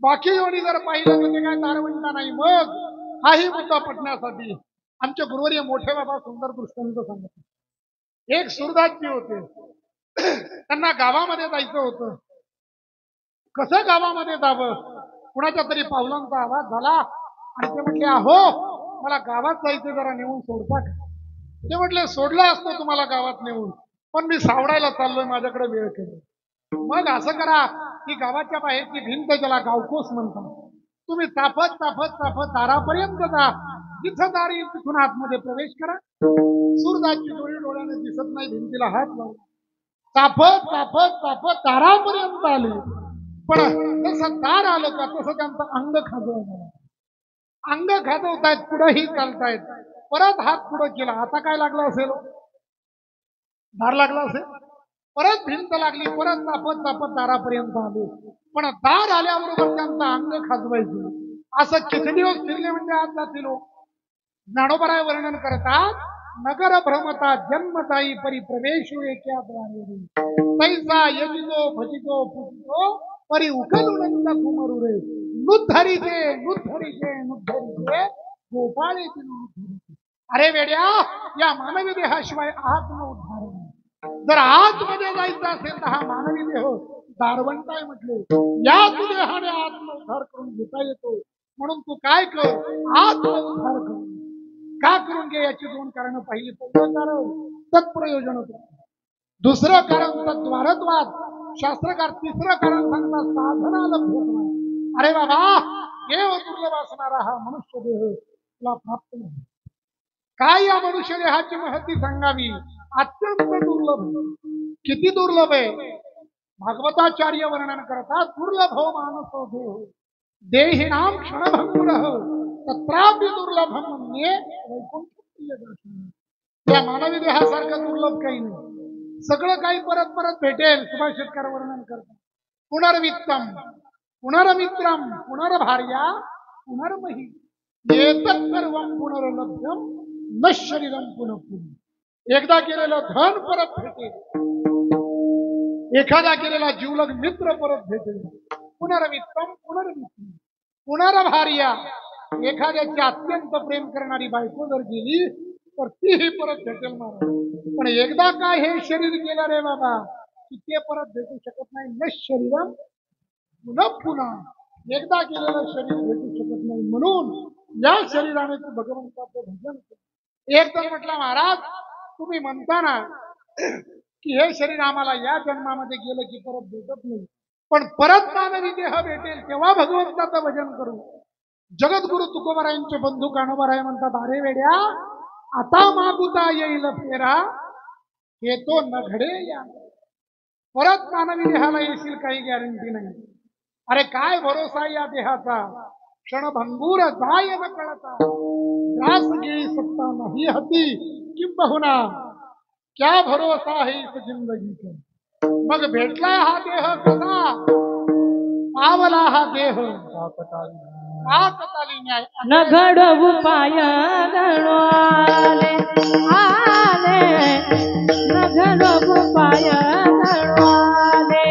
बाकी योनी जर पाहिलं म्हणजे काय दारवंत नाही. मग हाही मुद्दा पटण्यासाठी आमचे गुरुवर्य मोठे बाबा सुंदर दृष्टांत सांगत. एक सुरदासजी होते. त्यांना गावामध्ये जायचं होतं. कसं गावामध्ये जावं? कुणाच्या तरी पावलांचा आवाज झाला आणि ते म्हटले, अहो मला गावात जायचं, जरा नेऊन सोडता का? ते म्हटले, सोडलं असतं तुम्हाला गावात नेऊन, पण मी सावडायला चाललोय, माझ्याकडे वेळ केला. मग असं करा की गावाच्या बाहेरची भिंत, ज्याला गावकोस म्हणतात, तुम्ही तापत तापत तापत दारापर्यंत जा. जिथं दार येईल तिथून आतमध्ये प्रवेश करा. सूरदासची डोळे डोळ्याने दिसत नाही, भिंतीला हात लावला. तापत तापत तापत दारापर्यंत आले. पण जसं दार आलं का तसं त्यांचं अंग खाजवलं. अंग खाजवतायत, पुढेही चालतायत. परत हात पुढे केला. आता काय लागलं असेल? दार लागला असेल. परत भिंत लागली. परत तापत तापत दारापर्यंत आले. पण दार आल्याबरोबर त्यांचं अंग खाजवायचं. असं किती दिवस फिरले म्हणजे आज जातील. ज्ञानोबराय वर्णन करतात, नगर भ्रमता जन्मताई परिप्रवेशो एका द्वारे, तैसा यजितो भजितो पूजितो परी उकलुनंद कुमरुरे, नुद्धरीचे नुद्धरीचे नुद्धरीचे गोपाळे नुद्धरीचे. अरे वेड्या, या मानवी देहाशिवाय आत्म उद्धार नाही. जर आतमध्ये जायचं असेल तर हा मानवी देह दारवंत आहे म्हटले. याच देहाने आत्म उद्धार करून घेता येतो. म्हणून तू काय कर, आत्म उद्धार कर. का करून घे? याची दोन कारण पाहिली. पहिलं कारण तत्प्रयोजन होतं. दुसरं कारण तद्वारत्वाद. शास्त्रकार तिसरं कारण सांगतात साधना लभ्यत्वाद. अरे बाबा, देव दुर्लभ असणारा हा मनुष्य देह तुला प्राप्त नाही. काय या मनुष्य देहाची महती सांगावी? अत्यंत दुर्लभ. किती दुर्लभ आहे? भागवताचार्य वर्णन करतात, दुर्लभो मानसो देह देहिनाम क्षणभंगुरः तत्रापि दुर्लभम मन्ये वैकुंठप्रिय दर्शन. त्या मानवी देहासारखं दुर्लभ काही नाही. सगळं काही परत परत भेटेल. सुभाषितकार वर्णन करतात, पुनर्वित्तम पुनर्मित्रम पुनर्भार्या पुनर्मही एतत् सर्वं पुनर्लभ्यम न शरीरम पुनः. एकदा केलेलं धन परत भेटेल. एखादा केलेला जीवलग मित्र परत भेटेल. पुनर्वित्तम पुनर्मित्रम पुनर्भार्या. एखाद्याची अत्यंत प्रेम करणारी बायको जर गेली तर तीही परत भेटेल महाराज. पण एकदा काय हे शरीर गेलं रे बाबा, की ते परत भेटू शकत नाही. न शरीरम पुन्हा पुन्हा. एकदा केलेलं शरीर भेटू शकत नाही, म्हणून या शरीराने तू भगवंताचं भजन कर. एक तर म्हटलं महाराज तुम्ही म्हणता ना की हे शरीर आम्हाला या जन्मामध्ये गेलं की परत भेटत नाही, पण परत मानवी देह भेटेल तेव्हा भगवंताचं भजन करू. जगद्गुरु तुकोबरायांचे बंधू कानोबराय म्हणतात, अरे वेड्या आता मागुता येईल फेरा हे तो न घडे या. परत मानवी देहाला येशील काही गॅरंटी नाही. अरे काय भरोसा या देहाचा, क्षणभंगूर जाय न कळता, ग्रास गेली सत्ता नाही हती किंबहुना क्या भरोसा है इस जिंदगी का. मग भेटलाय हा देह कसा, पावला हा देह काकताली न्याय. न घडवू पाय गणवाले आले, न घडवू पाय गणवाले.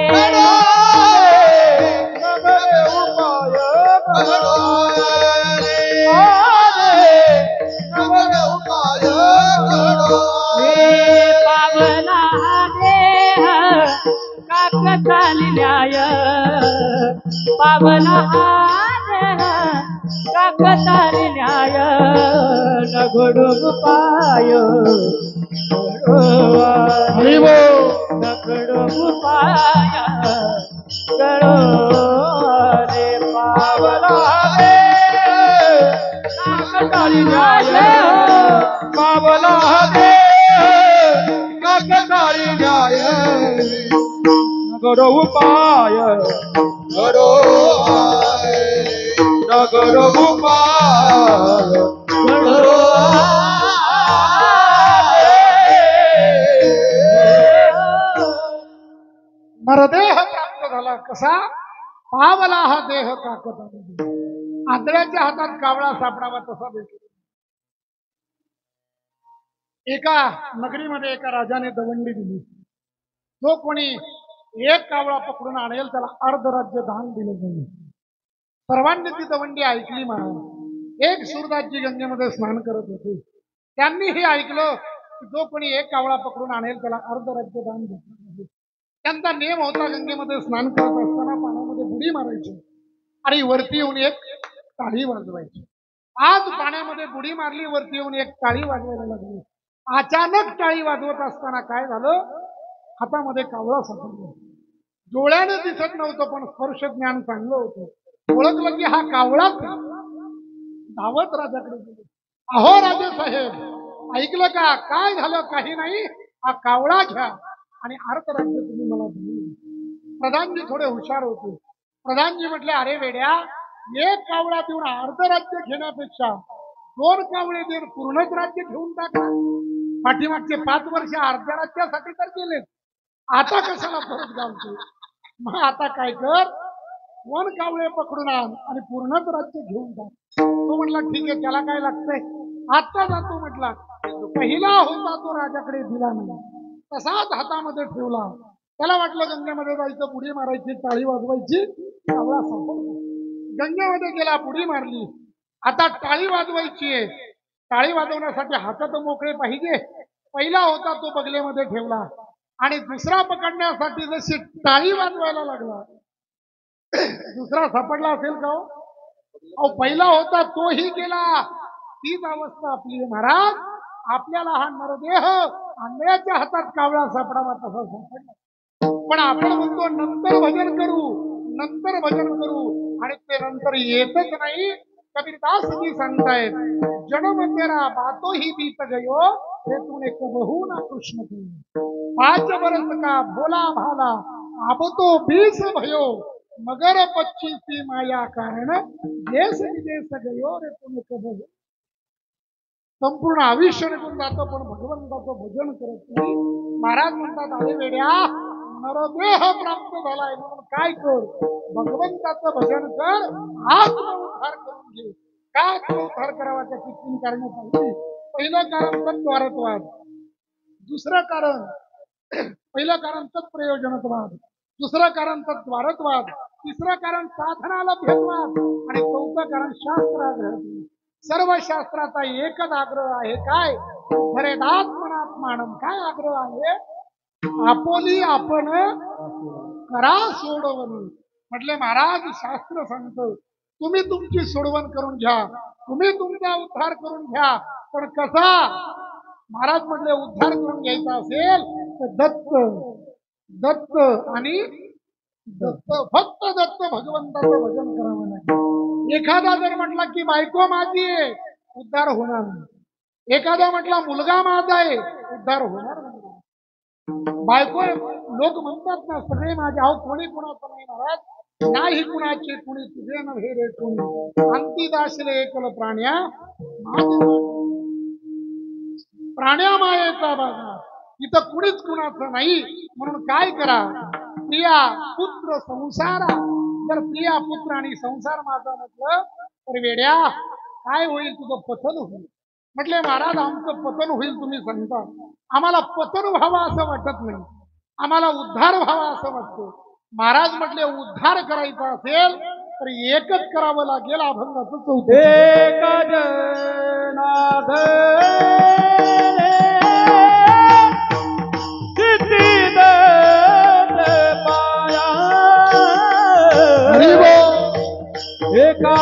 पावला देह काकताली न्याय, पावला देह काकताली न्याय. न घडवू पाय गणवाले, न घडवू पाय गणवाले. पावला देह काकताली न्याय, पावला काकताली न्याय. नगरो उपाय घडो नगरो उपाय घडो. नरदेह प्राप्त झाला कसा, पावला हा देह काकताली. आंधळ्याच्या हातात कावळा सापडावा तसा भेटला. एका नगरीमध्ये एका राजाने दवंडी दिली. जो कोणी एक कावळा पकडून आणेल त्याला अर्धराज्य दान दिलं जाईल. सर्वांनी ती दवंडी ऐकली. महाराज एक सूरदासजी गंगेमध्ये स्नान करत होते. त्यांनी हे ऐकलं की जो कोणी एक कावळा पकडून आणेल त्याला अर्धराज्य दान देतात. त्यांचा नियम होता, गंगेमध्ये स्नान करत असताना पाण्यामध्ये बुडी मारायची आणि वरती येऊन एक टाळी वाजवायची. आज पाण्यामध्ये बुडी मारली, वरती येऊन एक टाळी वाजवायला लागली. अचानक टाळी वाजवत असताना काय झालं, हातामध्ये कावळा सापडला. डोळ्यानं दिसत नव्हतं पण स्पर्श ज्ञान चांगलं होतं. ओळखलं की हा कावळाच. धावत राजाकडे गेले. अहो राजे साहेब ऐकलं का, काय झालं. काही नाही, हा कावळा घ्या आणि अर्धराज्य तुम्ही मला दिले. प्रधानजी थोडे हुशार होते. प्रधानजी म्हटले, अरे वेड्या एक कावळा देऊन अर्धराज्य घेण्यापेक्षा 2 कावळे देऊन पूर्णच राज्य घेऊन टाका. पाठीमागचे 5 वर्ष अर्ध्या राज्यासाठी तर गेलेत, आता कशाला परत गावचे. मग आता काय कर, 2 कावळे पकडून आण आणि पूर्णच राज्य घेऊन टाक. तो म्हटला ठीक आहे, त्याला काय लागतंय, आता जातो म्हटला. पहिला होता तो राजाकडे दिला नाही, तसाच हातामध्ये ठेवला. त्याला वाटलं गंगेमध्ये जायचं, बुडी मारायची, टाळी वाजवायची. कावळा सापडला. गंगेमध्ये गेला, बुडी मारली. आता टाळी वाजवायची आहे. टाळी वाजवण्यासाठी हात तर मोकळे पाहिजे. पहिला होता तो बगलेमध्ये ठेवला आणि दुसरा पकडण्यासाठी जशी टाळी वाजवायला लागला, दुसरा सापडला असेल का हो? अहो पहिला होता तोही गेला. तीच अवस्था आपली महाराज. आपल्याला हा नरदेह आंधळ्याच्या हातात कावळा सापडावा तसा सापडला. पण आपण म्हणतो नंतर भजन करू, नंतर भजन करू, आणि ते नंतर येतच नाही. कबीरदासजी सांगतायत, जन्म तेरा बातो ही बीत गयो, रे तूने कबहू ना कृष्ण की. 5 बरस का भोला भाला, अब तो 20 भयो, मगर 25 माया कारण, देश विदेश गयो, रे तूने कबहू. संपूर्ण आयुष्य निघून जातं पण भगवंताचं भजन करत नाही. महाराज म्हणतात, अरे वेड्या नरदेह प्राप्त झालाय म्हणून काय कर, भगवंताचं भजन कर, आत्मउद्धार करून घे. काय आत्मउद्धार करावा त्याची 3 कारणं पाहिली. पहिलं कारण तत्द्वारत्वाद, दुसरं कारण पहिलं कारण तत्प्रयोजनत्वाद, दुसरं कारण तत्द्वारत्वाद, तिसरं कारण साधनाला भेदवाद, आणि 4थं कारण शास्त्राग्रह. सर्व शास्त्राचा एकच आग्रह आहे, काय, हरेदात्मनात्मानम. काय आग्रह आहे, आपोली आपण करा सोडवून. म्हटले महाराज शास्त्र सांगतं तुम्ही तुमची सोडवण करून घ्या, तुम्ही तुमचा उद्धार करून घ्या, पण कसा? महाराज म्हटले उद्धार करून घ्यायचा असेल तर दत्त दत्त आणि दत्त, फक्त दत्त भगवंताचं भजन करावं लागेल. एखादा जर म्हटला की बायको माझी आहे, उद्धार होणार नाही. एखादा म्हटला मुलगा माझा आहे, उद्धार होणार नाही. बायको लोक म्हणतात ना सगळे माझे, अहो कोणी कुणाचं नाही महाराज, नाही कुणाचे कुणी तुझे नव्हे रे कोणी, अंती दासले एकल प्राण्या प्राण्या मायेचा बाजार, इथं कुणीच कुणाचं नाही. म्हणून काय करा, प्रिया पुत्र संसारा, जर प्रिया पुत्र आणि संसार माझा म्हटलं तर वेड्या काय होईल, तुझं पतन होईल. म्हटले महाराज आमचं पतन होईल तुम्ही सांगता, आम्हाला पतन व्हावं असं वाटत नाही, आम्हाला उद्धार व्हावा असं वाटतं. महाराज म्हटले उद्धार करायचा असेल तर एकच करावं लागेल, अभंगाचं चौथं. एक जनार्दन एका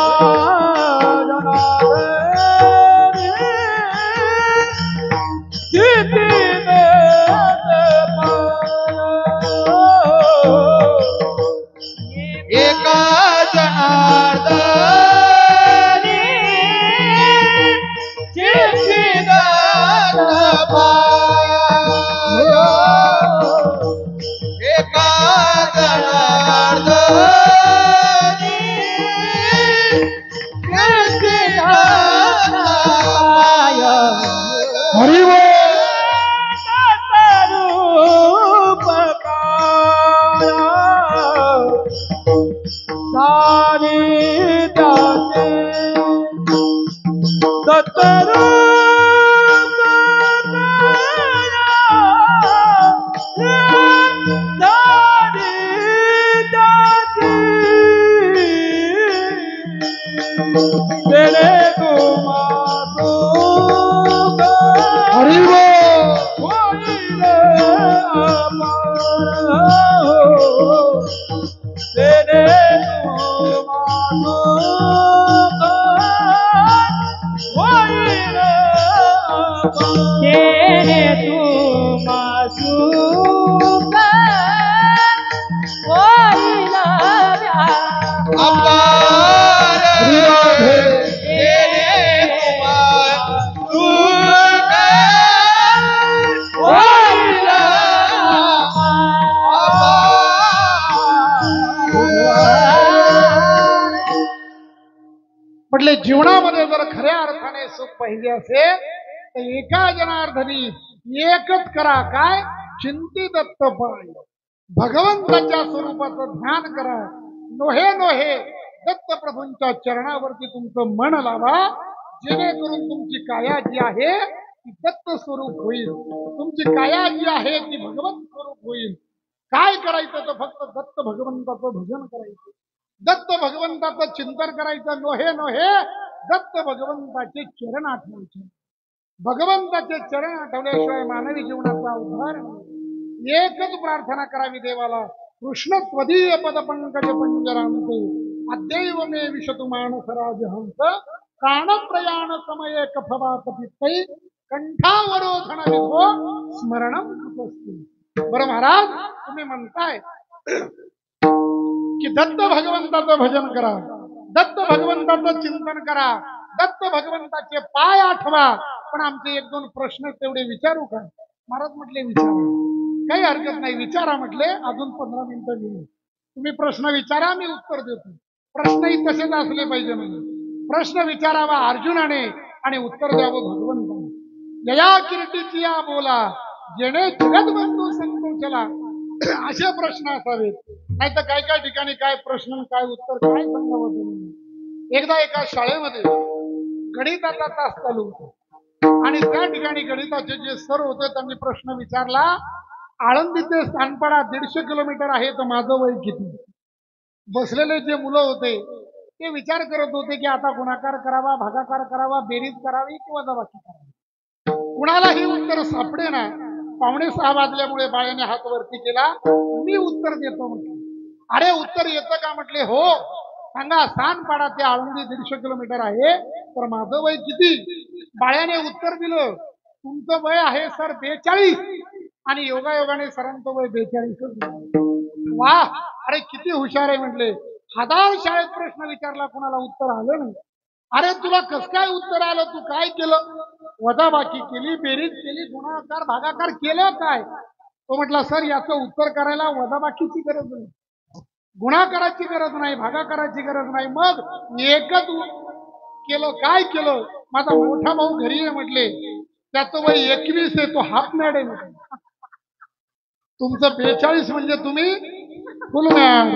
म्हटले जीवनामध्ये जर खऱ्या अर्थाने सुख पाहिजे असेल तर एका जनार्दनी एकच करा, काय? चिंतित पाय, भगवंताच्या स्वरूपाचं ध्यान करा. नोहे नोहे दत्त प्रभूंच्या चरणावरती तुमचं मन लावा, जेणेकरून तुमची काया जी आहे ती दत्त स्वरूप होईल, तुमची काया जी आहे ती भगवंत स्वरूप होईल. काय करायचं तर फक्त दत्त भगवंताचं भजन करायचं, दत्त भगवंताचं चिंतन करायचं. नोहे नोहे दत्त भगवंताचे चरण आठवायचे. भगवंताचे चरण आठवल्याशिवाय मानवी जीवनाचा उद्धार नाही. एकच प्रार्थना करावी देवाला, कृष्ण त्वदीय पद पंकज पंजरांते अद्यैव मे विशतु मानसराज हंस प्राण प्रयाण समये कफवात पित्तै कंठावरोधन विधो स्मरणम कुतस्ति. बरं महाराज तुम्ही म्हणताय की दत्त भगवंताचं भजन करा, दत्त भगवंताचं चिंतन करा, दत्त भगवंताचे पाय आठवा, पण आमचे एक दोन प्रश्न तेवढे विचारू का? महाराज म्हटले विचारा, काही हरकत नाही, विचारा. म्हटले अजून 15 मिनिटं घेऊ, तुम्ही प्रश्न विचारा, मी उत्तर देतो. प्रश्नही तसेच असले पाहिजे. म्हणजे प्रश्न विचारावा अर्जुनाने आणि उत्तर द्यावं भगवंताने. यया कीर्तीची या बोला जेणे जगतबंधू संतोषला, असे प्रश्न असावेत. नाही तर काय काय ठिकाणी काय प्रश्न काय उत्तर काय सांगावं तुम्ही. एकदा एका शाळेमध्ये गणिताचा तास चालू होता आणि त्या ठिकाणी गणिताचे जे सर होते त्यांनी प्रश्न विचारला, आळंदी ते सानपाडा 150 किलोमीटर आहे, तर माझं वय किती? बसलेले जे मुलं होते ते विचार करत होते की आता गुणाकार करावा, भागाकार करावा, बेरीज करावी किंवा वजाबाकी करावी. कुणालाही उत्तर सापडे ना. 5:45 वाजल्यामुळे बाळाने हात वरती केला, मी उत्तर देतो म्हटलं. अरे उत्तर येतं का म्हटले हो. सांगा सानपाडा ते आळंदी 150 किलोमीटर आहे, तर माझं वय किती? बाळ्याने उत्तर दिलं, तुमचं वय आहे सर 42 आणि योगायोगाने सरांचं वय 42. वा, अरे किती हुशार आहे म्हटले. 1000 शाळेत प्रश्न विचारला, कुणाला उत्तर आलं नाही. अरे तुला कस काय उत्तर आलं? तू काय केलं? वजाबाकी केली, बेरीज केली, गुणाकार भागाकार केलं काय? तो म्हटला सर याचं उत्तर करायला वजाबाकीची गरज नाही, गुणाकाराची गरज नाही, भागाकाराची गरज नाही. मग एकच केलं. काय केलं? माझा मोठा भाऊ घरी आहे म्हटले, त्याचं वय 21 आहे, तो हाफ मॅड आहे म्हटलं. तुमचं 42 म्हणजे तुम्ही फुल मॅड.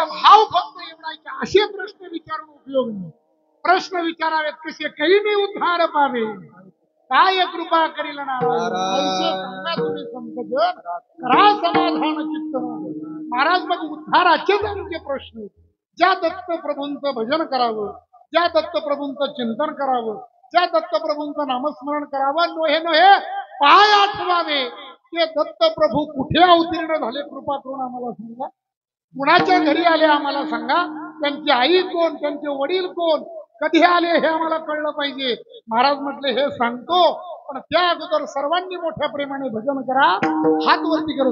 भाव फक्त एवढा की असे प्रश्न विचारून उपयोग नाही. प्रश्न विचारावेत कसे? काही मी उद्धार पावे, काय कृपा करील नारायण. तुम्ही संतजन करा समाधान चित्त. महाराज मग उद्धाराचेच आमचे प्रश्न. ज्या दत्त प्रभूंचं भजन करावं, ज्या दत्त प्रभूंचं चिंतन करावं, ज्या दत्त प्रभूंचं नामस्मरण करावं, नोहे नोहे पाय आठवावे. ते दत्त प्रभू कुठे अवतीर्ण झाले कृपा करून आम्हाला सांगा. कुणाच्या घरी आले आम्हाला सांगा. त्यांची आई कोण, त्यांचे वडील कोण, कधी आले हे आम्हाला कळलं पाहिजे. महाराज म्हटले हे सांगतो, पण त्या अगोदर सर्वांनी मोठ्या प्रेमाने भजन करा. हात वरती करा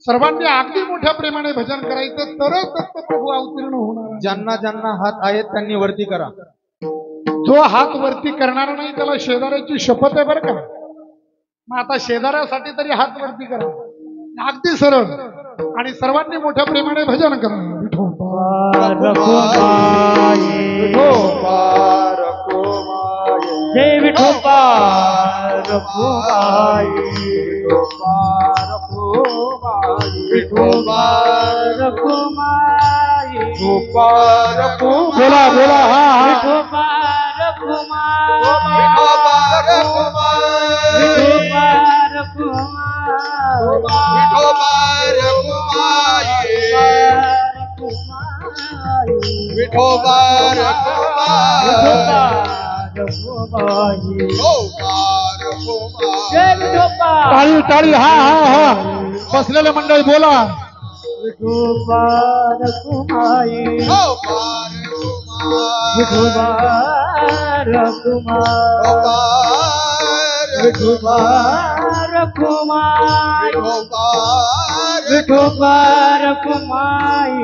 सर्वांनी अगदी मोठ्या प्रेमाने भजन करायचं, तरच दत्त प्रभू अवतीर्ण होणार. ज्यांना ज्यांना हात आहेत त्यांनी वरती करा. जो हात वरती करणार नाही त्याला शेजाऱ्याची शपथ आहे बरं का. मग आता शेजाऱ्यासाठी तरी हात वरती करा, अगदी सरळ, आणि सर्वांनी मोठ्या प्रेमाने भजन करा. जय विठोबा रखुमाई, विठोबा रखुमाई, बोला बोला. विठोबा रखुमाई, विठोबा रखुमाई, विठोबा टाळी टाळी. हा हा हा, बसलेले मंडळी बोला. विठोबा रखुमाई, विठोबा रखुमाई, विठोबा रखुमाई, विठोबा रखुमाई,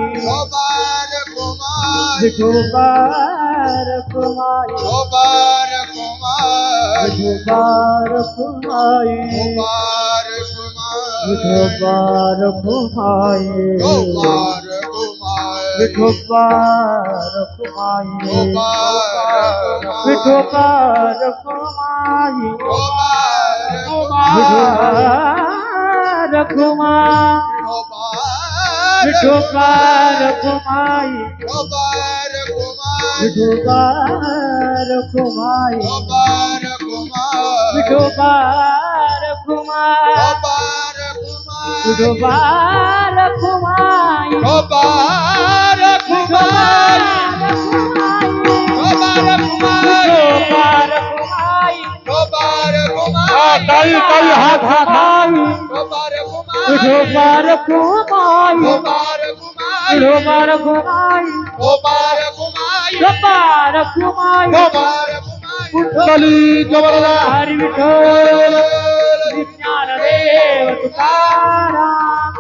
विठोबा रखुमाई, विठोबा रखुमाई, विठोबा रखुमाई, विठोबा रखुमाई, विठोबा रखुमाई, विठोबा रखुमाई, विठोबा रखुमाई, विठोबा रखुमाई, विठोबा रखुमाई, टाळी टाळी. हात हात हात. विठोबा रखुमाई, विठोबा रखुमाई, विठोबा रखुमाई, कुंडली जवळला. हरी विठ्ठल ज्ञानदेव तुकाराम.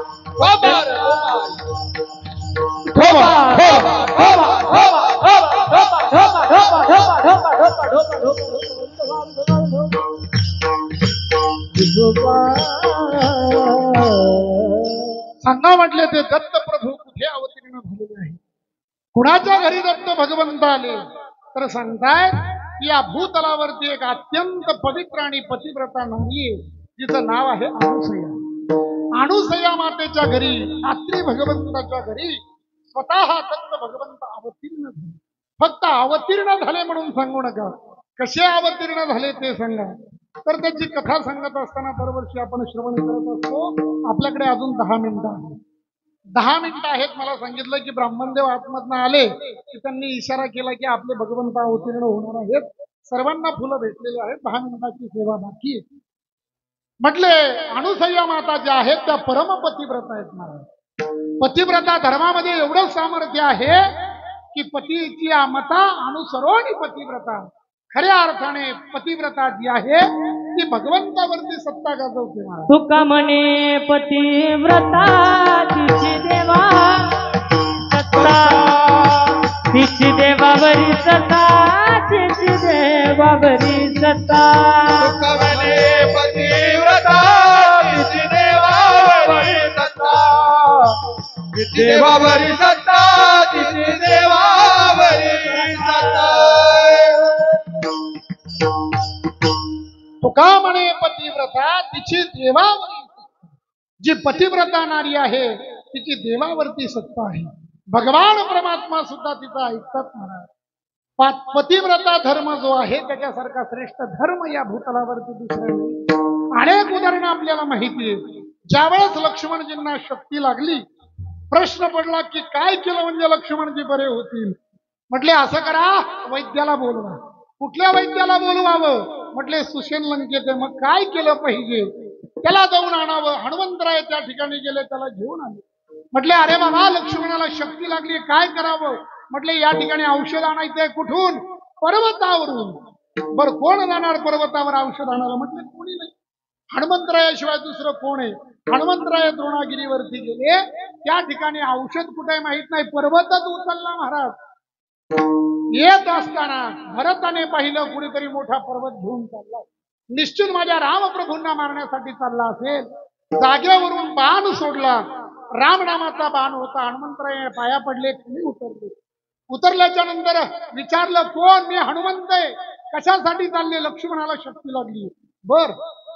सांगा म्हटले ते दत्त प्रभू कुठे अवतीर्ण झालेले आहे. कुणाच्या घरी दत्त भगवंत आले तर सांगताय की या भूतलावरती एक अत्यंत पवित्र आणि पतिव्रता नारी आहे, जिचं नाव आहे अनुसया. अनुसया मातेच्या घरी रात्री भगवंताच्या घरी स्वतः दत्त भगवंत अवतीर्ण झाले. फक्त अवतीर्ण झाले म्हणून सांगू नका, कसे अवतीर्ण झाले ते सांगा. तर त्याची कथा सांगत असताना दरवर्षी आपण श्रवण करत असतो. आपल्याकडे अजून 10 मिनिटं आहेत. 10 मिनिटं आहेत. मला सांगितलं की ब्राह्मणदेव आतमधनं आले की त्यांनी इशारा केला की आपले भगवंत अवतीर्ण होणार आहेत. सर्वांना फुलं भेटलेली आहेत, 10 मिनिटाची सेवा बाकी आहे. म्हटले अनुसय्या माता ज्या आहेत त्या परमपतिव्रता आहेत महाराज. पतिव्रता धर्मामध्ये एवढं सामर्थ्य आहे की पतीची मता अनुसरोनी पतिव्रता. खऱ्या अर्थाने पतिव्रता जी आहे ती भगवंतावरती सत्ता गाजवते महाराज. तुका म्हणे पतिव्रता तिची देवा सत्ता, तिची देवावरी सत्ता, तिची देवावरी सत्ता. तुका म्हणे पतिव्रता तिची देवावरी सत्ता, तिची देवावरी सत्ता, तिची देवावरी सत्ता. तुका म्हणे पतिव्रता तिची देवावरी. जी पतिव्रता नारी आहे तिची देवावरती सत्ता आहे. भगवान परमात्मा सुद्धा तिचा ऐकतात महाराज. पतिव्रता धर्म जो आहे त्याच्यासारखा श्रेष्ठ धर्म या भूतलावरती दुसरा नाही. अनेक उदाहरणं आपल्याला माहिती आहे. ज्यावेळेस लक्ष्मणजींना शक्ती लागली, प्रश्न पडला की काय केलं म्हणजे लक्ष्मणजी बरे होतील. म्हटले असं करा, वैद्याला बोलवा. कुठल्या वैद्याला बोलवावं? म्हटले सुषेण लंकेत. मग काय केलं पाहिजे? त्याला जाऊन आणावं. हनुमंतराय त्या ठिकाणी गेले, त्याला घेऊन आले. म्हटले अरे बाबा लक्ष्मणाला शक्ती लागली, काय करावं? म्हटले या ठिकाणी औषध आणायचंय. कुठून? पर्वतावरून. बर कोण जाणार पर्वतावर औषध आणायला? म्हटले कोणी नाही. हनुमंतरायाशिवाय दुसरं कोण आहे? हनुमंतराय द्रोणागिरीवरती गेले. त्या ठिकाणी औषध कुठे माहित नाही, पर्वतच उचलला महाराज. येत असताना भरताने पाहिलं कुणीतरी मोठा पर्वत घेऊन चालला. निश्चित माझ्या रामप्रभूंना मारण्यासाठी चालला असेल. जागेवरून बाण सोडला. रामनामाचा बाण होता. हनुमंतराय पाया पडले, खाली उतरले. उतरल्याच्या नंतर विचारलं कोण? मी हनुमंत आहे. कशासाठी चालले? लक्ष्मणाला शक्ती लागली. बर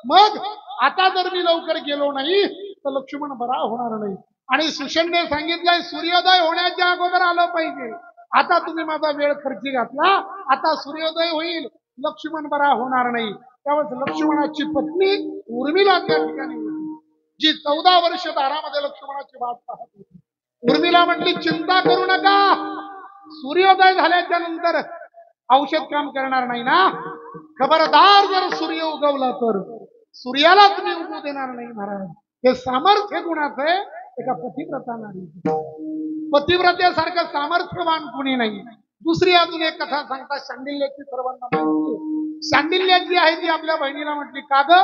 मग आता जर मी लवकर गेलो नाही तर लक्ष्मण बरा होणार नाही. आणि सुषेणने सांगितलंय सूर्योदय होण्याच्या अगोदर आलं पाहिजे. आता तुम्ही माझा वेळ खर्ची घातला, आता सूर्योदय होईल, लक्ष्मण बरा होणार नाही. त्यावेळेस लक्ष्मणाची पत्नी उर्मिला त्या ठिकाणी होती, जी 14 वर्ष दारामध्ये लक्ष्मणाची वाट पाहत होती. उर्मिला म्हटली चिंता करू नका, सूर्योदय झाल्याच्या नंतर औषध काम करणार नाही ना. खबरदार जर सूर्य उगवला तर सूर्याला तुम्ही उगवू देणार नाही महाराज. हे सामर्थ्य गुणाचं आहे एका पतिव्रता नारी. पतिव्रतेसारखं सामर्थ्यवान कुणी नाही. दुसरी अजून एक कथा सांगता. शांडिल्याची सर्वांना माहिती आहे. शांडिल्य जी आहे ती आपल्या बहिणीला म्हटली का ग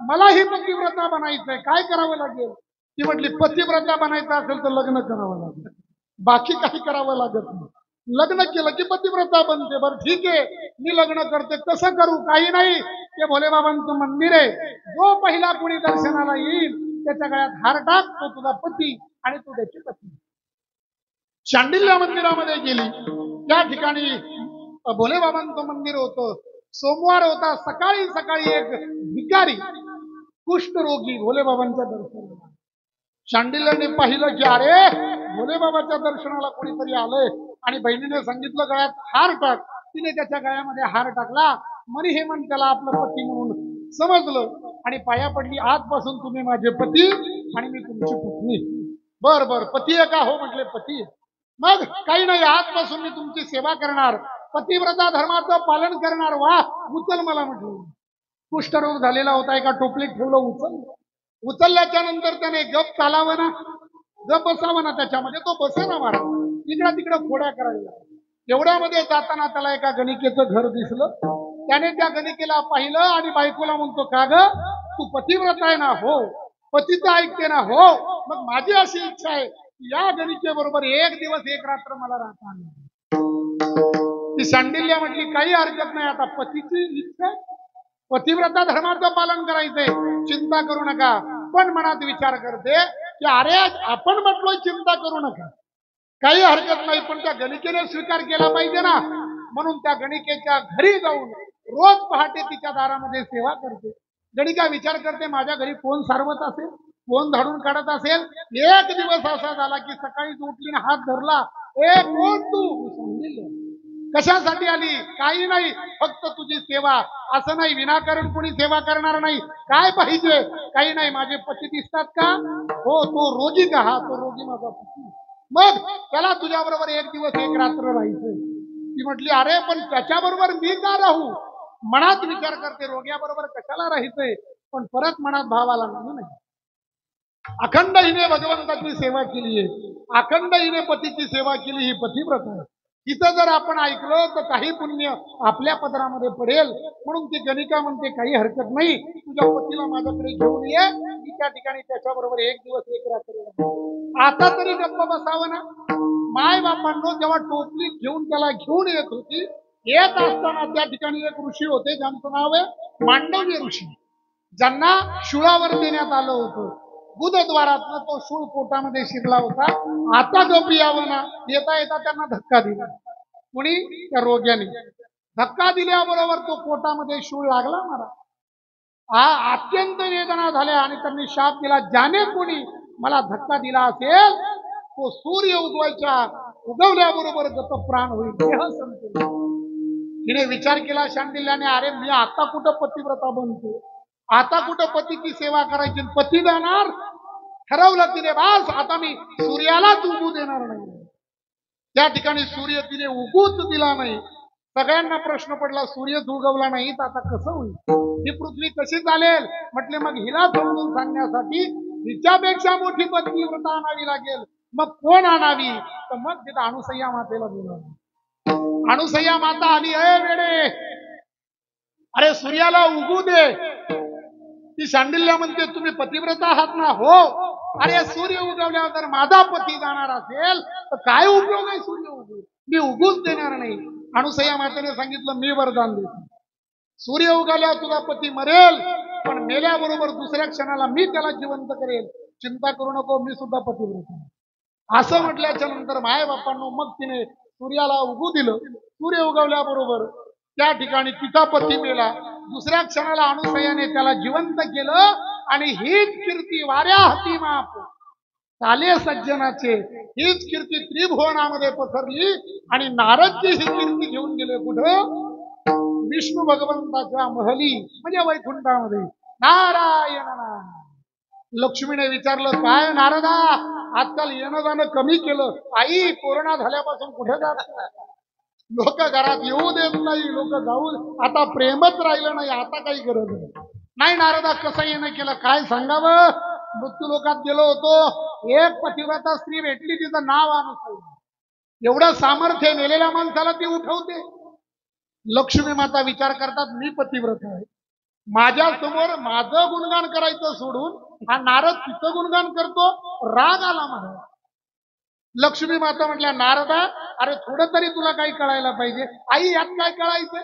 मला ही पतिव्रता बनायचंय, काय करावं लागेल? ती म्हटली पतिव्रता बनायचं असेल तर लग्न करावं लागेल, बाकी काही करावं लागत नाही. लग्न केलं की पतिव्रता बनते. बरं ठीक आहे, मी लग्न करते. कसं करू? काही नाही, ते भोलेबाबांचं मंदिर आहे. जो पहिला कुणी दर्शनाला येईल त्याच्या गळ्यात हार टाक, तो तुझा पती आणि तू त्याची पत्नी. शांडिल्य मंदिरामध्ये गेली. त्या ठिकाणी भोलेबाबांचं मंदिर होतं. सोमवार होता. सकाळी सकाळी एक भिकारी कुष्ठरोगी भोलेबाबांच्या दर्शनाला. शांडिल्याने पाहिलं की अरे भोलेबाबाच्या दर्शनाला कोणीतरी आलंय. आणि बहिणीने सांगितलं गळ्यात हार टाक. तिने त्याच्या गळ्यामध्ये हार टाकला. मनी हेमंत त्याला आपलं पती म्हणून समजलं आणि पाया पडली. आजपासून तुम्ही माझे पती आणि मी तुमची पत्नी. बर बर पती आहे का? हो म्हटले पती. मग काही नाही, आजपासून मी तुमची सेवा करणार, पतिव्रता धर्माचं पालन करणार. वा उचल मला म्हटलं. कुष्ठरोग झालेला होता, एका टोपलीत ठेवलं, उचलल्याच्या नंतर त्याने गप चालावं ना, गप बसावं ना, त्याच्यामध्ये तो बसेना महाराज. इकडं तिकडं खोड्या करायला. एवढ्यामध्ये जाताना त्याला एका गणिकेचं घर दिसलं. त्याने त्या गणिकेला पाहिलं आणि बायकोला म्हणतो का ग तू पतिव्रता आहे ना? हो. पतीचं ऐकते ना? हो. मग माझी अशी इच्छा आहे या गणिकेबरोबर एक दिवस एक रात्र मला राहता आलं. ती शांडिल्य म्हटली काही हरकत नाही, आता पतीची इच्छा आहे, पतिव्रता धर्माचं पालन करायचंय, चिंता करू नका. पण मनात विचार करते की अरे आपण म्हटलोय चिंता करू नका, काही हरकत नाही, पण त्या गणिकेने स्वीकार केला पाहिजे ना. म्हणून त्या गणिकेच्या घरी जाऊन रोज पहाटे तिच्या दारामध्ये सेवा करते. गणिका विचार करते माझ्या घरी कोण सारवत असेल, कोण झाडून काढत असेल. एक दिवस असा झाला की सकाळी उठली हात धरला. ए कोण तू? कशासाठी आली? काही नाही, फक्त तुझी सेवा. असं नाही विनाकारण कोणी सेवा करणार नाही. काय पाहिजे? काही नाही. माझे पती दिसतात का? हो. तो रोगी का? हा तो रोगी माझा पती. मग त्याला तुझ्याबरोबर एक दिवस एक रात्र राहायचंय. ती म्हटली अरे पण त्याच्याबरोबर मी का राहू? मनात विचार करते रोग्याबरोबर कशाला राहायचंय, पण परत मनात भाव आला नाही. अखंड हिने भगवंताची सेवा केली आहे, अखंड हिने पतीची सेवा केली, ही पतिव्रत आहे. तिचं जर आपण ऐकलं तर काही पुण्य आपल्या पदरामध्ये पडेल. म्हणून ती गणिका म्हणते काही हरकत नाही, तुझ्या पतीला माझ्याकडे घेऊन ये, मी त्या ठिकाणी त्याच्याबरोबर एक दिवस एक रात्र. आता तरी गप्प बसावं ना. माय बापांनो जेव्हा टोपली घेऊन त्याला घेऊन येत होती, येत असताना त्या ठिकाणी एक ऋषी होते ज्यांचं नाव आहे मांडव्य ऋषी, ज्यांना शुळावर देण्यात आलं होतं. बुधद्वारातनं तो शूळ पोटामध्ये शिरला होता. आता गपी यावं ना, येता येता त्यांना धक्का दिला. कुणी? त्या रोग्याने धक्का दिल्याबरोबर तो पोटामध्ये शूळ लागला मला. अत्यंत वेदना झाल्या आणि त्यांनी शाप दिला, ज्याने कोणी मला धक्का दिला असेल तो सूर्य उगवल्याबरोबर गत प्राण होईल, देह संपेल. तिने विचार केला शांडिल्याने, अरे मी आता कुठं पतिव्रता बनतो, आता कुठं पतीची सेवा करायची, पती देणार ठरवलं तिने. बास आता मी सूर्यालाच उगू देणार नाही. त्या ठिकाणी सूर्य तिने उगूच दिला नाही. सगळ्यांना प्रश्न पडला, सूर्यच उगवला नाही तर आता कसं होईल, ही पृथ्वी कशी चालेल? म्हटले मग हिला समजून सांगण्यासाठी हिच्यापेक्षा मोठी पतिव्रता आणावी लागेल. मग कोण आणावी? तर मग तिथं अनुसय्या मातेला बोलावलं. अनुसय्या माता आली, अरे वेडे, अरे सूर्याला उगू दे. ती शांडिल्य म्हणते तुम्ही पतिव्रता आहात ना? हो. अरे सूर्य उगवल्यावर जर माझा पती जाणार असेल तर काय उपयोग आहे सूर्य उगू? मी उगूच देणार नाही. अनुसय्या मातेने सांगितलं मी वरदान देतो, सूर्य उगवल्यावर तुझा पती मरेल, पण मेल्याबरोबर दुसऱ्या क्षणाला मी त्याला जिवंत करेल, चिंता करू नको, मी सुद्धा पतिव्रता. असं म्हटल्याच्या नंतर माय बापांनो मग तिने सूर्याला उगू दिलं. सूर्य उगवल्याबरोबर त्या ठिकाणी तिचा पती मेला. दुसऱ्या क्षणाला अनुसयाने त्याला जिवंत केलं आणि हीच कीर्ती वाऱ्या हाती माप चाले सज्जनाचे, हीच कीर्ती त्रिभुवनामध्ये पसरली. आणि नारदजी ही कीर्ती घेऊन गेले कुठं? विष्णू भगवंताच्या महली म्हणजे वैकुंठामध्ये. नारायण नारायण. लक्ष्मीने विचारलं, काय नारदा आजकाल येणं जाणं कमी केलं? आई कोरोना झाल्यापासून कुठे जात? लोक घरात येऊ देत नाही, लोक जाऊन आता प्रेमच राहिलं नाही, आता काही गरज नाही. नारदा कसं येणं केलं काय सांगावं? मृत्यू लोकात गेलो होतो, एक पतिव्रता स्त्री भेटली, तिचं नाव अनुसया. एवढं सामर्थ्य मेलेल्या माणसाला ती उठवते. लक्ष्मी माता विचार करतात, मी पतिव्रत आहे, माझ्या समोर माझं गुणगान करायचं सोडून हा नारद तिचं गुणगान करतो, राग आला मला. लक्ष्मी माता म्हटल्या, नारदा अरे थोडं तरी तुला काही कळायला पाहिजे. आई यात काय कळायचं?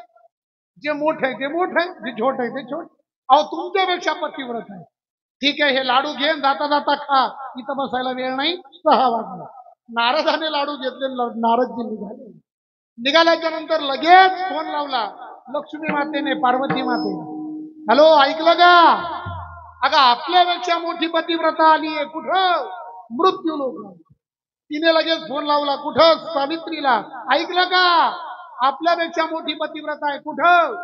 जे मोठ आहे ते मोठ आहे, जे छोट आहे ते छोट. अहो तुमच्यापेक्षा पतिव्रत आहे. ठीक आहे, हे लाडू घे, जाता जाता खा, इथं बसायला वेळ नाही. 6 वाजला. नारदाने लाडू घेतले, नारदजी निघाले. निघाल्याच्या नंतर लगेच फोन लावला लक्ष्मी मातेने पार्वती मातेने. हॅलो, ऐकलं का? अगं आपल्यापेक्षा मोठी पतिव्रता आली आहे. कुठं? मृत्यू लोक. तिने लगेच फोन लावला, कुठं? सावित्रीला. ऐकलं का? आपल्यापेक्षा मोठी पतिव्रता आहे. कुठं?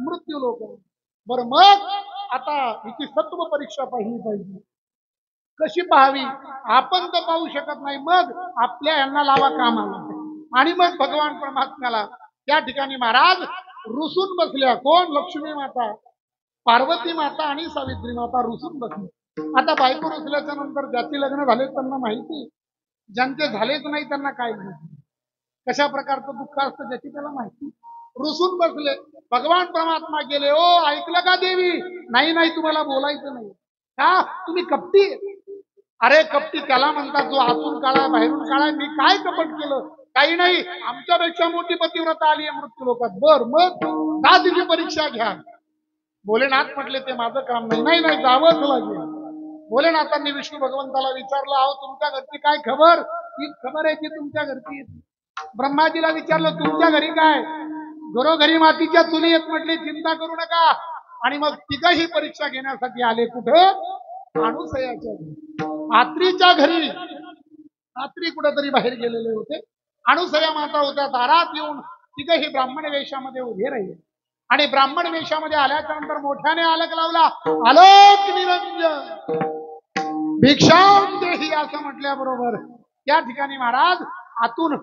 मृत्यू लोक. बरं मग आता हिची सत्व परीक्षा पाहिली पाहिजे. कशी पाहावी? आपण तर पाहू शकत नाही, मग आपल्या यांना लावा कामाला. आणि मग भगवान परमात्म्याला त्या ठिकाणी महाराज रुसून बसल्या. कोण? लक्ष्मी माता, पार्वती माता आणि सावित्री माता रुसून बसली. आता बायको रुसल्याच्या नंतर ज्याचे लग्न झाले त्यांना माहिती, ज्यांचे झालेच नाही त्यांना काय माहिती, कशा प्रकारचं दुःख असतं ज्याची त्याला माहिती. रुसून बसले. भगवान परमात्मा गेले, ओ ऐकलं का देवी? नाही नाही, तुम्हाला बोलायचं नाही. का? तुम्ही कपटी. अरे कपटी त्याला म्हणतात जो आतून काळा बाहेरून काळा. मी काय कपट केलं? काही नाही, आमच्यापेक्षा मोठी पतिव्रता आली आहे मृत्यू लोकात. बर मग का तिची परीक्षा घ्या? भोलेनाथ म्हटले ते माझं काम नाही. नाही नाही, जावंच लागेल. भोलेनाथांनी विष्णू भगवंताला विचारलं, अहो तुमच्या घरची काय खबर? ही खबर आहे की तुमच्या घरची. ब्रह्माजीला विचारलं, तुमच्या घरी काय? घरोघरी मातीच्या चुली येत. म्हटले चिंता करू नका. आणि मग तिघही परीक्षा घेण्यासाठी आले. कुठं? अनुसयाच्या घरी. आत्रीच्या घरी. आत्री कुठेतरी बाहेर गेलेले होते. अनुसया माता होत्या दारात येऊन तिघही ब्राह्मण वेशामध्ये उभे राहिले. आणि ब्राह्मण वेशामध्ये आल्याच्या नंतर मोठ्याने आलक लावला, आलोक निरंजन भिक्षाम देही असं म्हटल्याबरोबर त्या ठिकाणी महाराज आतून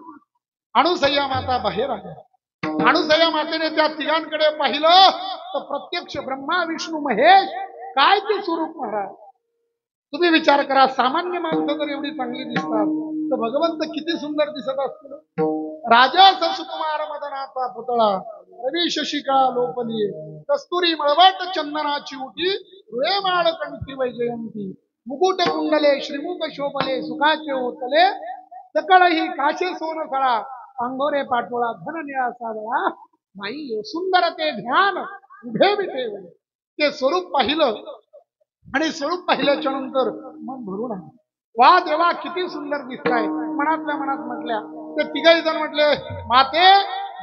अनुसया माता बाहेर आल्या. अणुसया मातेने त्या तिघांकडे पाहिलं तर प्रत्यक्ष ब्रह्मा विष्णू महेश काय ते स्वरूप महाराज. तुम्ही विचार करा, सामान्य माणसं जर एवढी चांगली दिसतात तर भगवंत किती सुंदर दिसत असतील. राजा सुकुमार मदनाचा पुतळा रवी शशिका लोपली कस्तुरी मळवट चंदनाची उटी रुळे माळ कंठी वैजयंती मुकुट कुंडले श्रीमुख शोभले सुखाचे ओतले सकळ ही काशे सोन सळा अंगोरे पाटोळा धन निळा सावळा माई सुंदर ते ध्यान उभे विठे. ते स्वरूप पाहिलं आणि स्वरूप पाहिल्याच्या नंतर मन भरून आलं. वा देवा किती सुंदर दिसताय. मनातल्या मनात म्हटल्या. ते तिघही जण म्हटले माते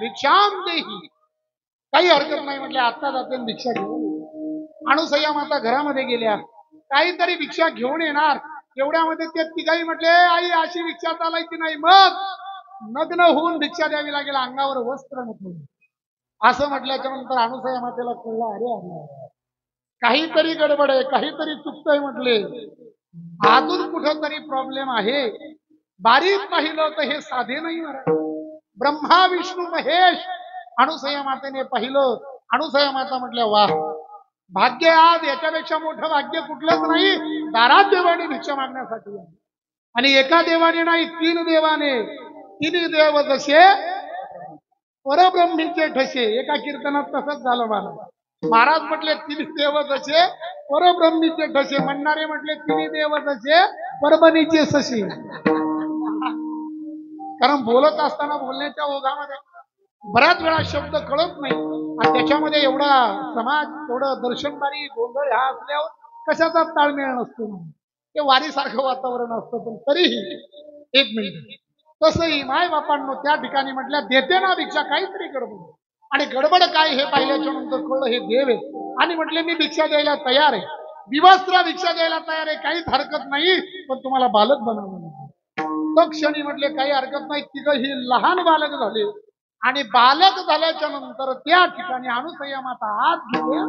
भिक्षाम देही. काही हरकत नाही म्हटले, आत्ता जाते भिक्षा घेऊन. अणुसय्या माता घरामध्ये गेल्या, काहीतरी भिक्षा घेऊन येणार. एवढ्यामध्ये ते तिघही म्हटले आई अशी भिक्षा चालायची नाही. मग नग्न होऊन भिक्षा द्यावी लागेल, अंगावर वस्त्र नको. असं म्हटल्याच्या नंतर अणुसय्या मातेला कळलं अरे अरे काहीतरी गडबड आहे, काहीतरी चुकतंय म्हटले. अजून कुठंतरी प्रॉब्लेम आहे. बारीक पाहिलं तर हे साधे नाही महाराज. ब्रह्मा विष्णू महेश अणुसया मातेने पाहिलं. अणुसया माता म्हटल्या वा भाग्य, आज याच्यापेक्षा मोठं भाग्य कुठलंच नाही. दारात देवाने भिक्षा मागण्यासाठी आणि एका देवाने नाही, 3 देवाने. 3 देव जसे परब्रह्मीचे ठसे. एका कीर्तनात तसंच झालं मला. महाराज म्हटले 3 देव जसे परब्रह्मीचे ठसे. म्हणणारे म्हटले 3 देव जसे परभणीचे ससे. कारण बोलत असताना बोलण्याच्या ओघामध्ये बऱ्याच वेळा शब्द कळत नाही आणि त्याच्यामध्ये एवढा समाज एवढं दर्शनबारी गोंधळ ह्या असल्यावर कशाचा ताळमेळ नसतो. ते वारीसारखं वातावरण असतं. पण तरीही 1 मिनिट तसंही माय बापांनो त्या ठिकाणी म्हटल्या देते ना भिक्षा, काहीतरी गडबड. आणि गडबड काय हे पाहिल्याच्या नंतर कळलं हे देव आहे. आणि म्हटले मी भिक्षा द्यायला तयार आहे, विवस्त्र भिक्षा द्यायला तयार आहे, काहीच हरकत नाही, पण तुम्हाला बालक बनवलं नाही. तो क्षणी म्हटले काही हरकत नाही. तिघं ही लहान बालक झाले आणि बालक झाल्याच्या नंतर त्या ठिकाणी अणुसया माता आत गेल्या.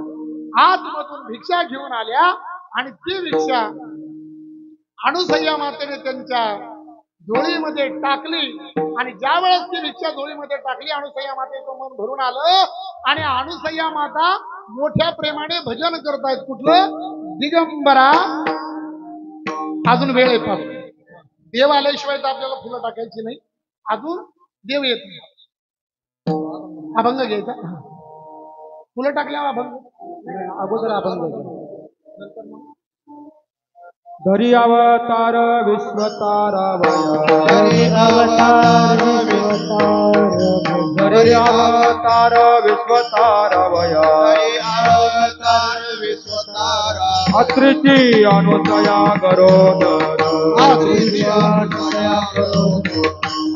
आतमधून भिक्षा घेऊन आल्या आणि ती भिक्षा अणुसया मातेने त्यांच्या झोळीमध्ये टाकली. आणि ज्या वेळेस ती भिक्षा झोळीमध्ये टाकली अणुसया मातेचं मन भरून आलं. आणि अणुसया माता मोठ्या प्रेमाने भजन करतायत. कुठलं? दिगंबरा. अजून वेळ आहे पाहू. देव आल्याशिवाय तर आपल्याला फुलं टाकायची नाही. अजून देव येत नाही. अभंग घ्यायचा. फुलं टाकल्यावर अभंग, अगोदर अभंग घ्यायचा. धरी अवतार विश्वतारावया, धरी अवतार धरी अवतार विश्वतारावया, अवतार विश्वतारा अत्रीची अनुसया गरोदर, अत्रीची अनुसया गरोदर,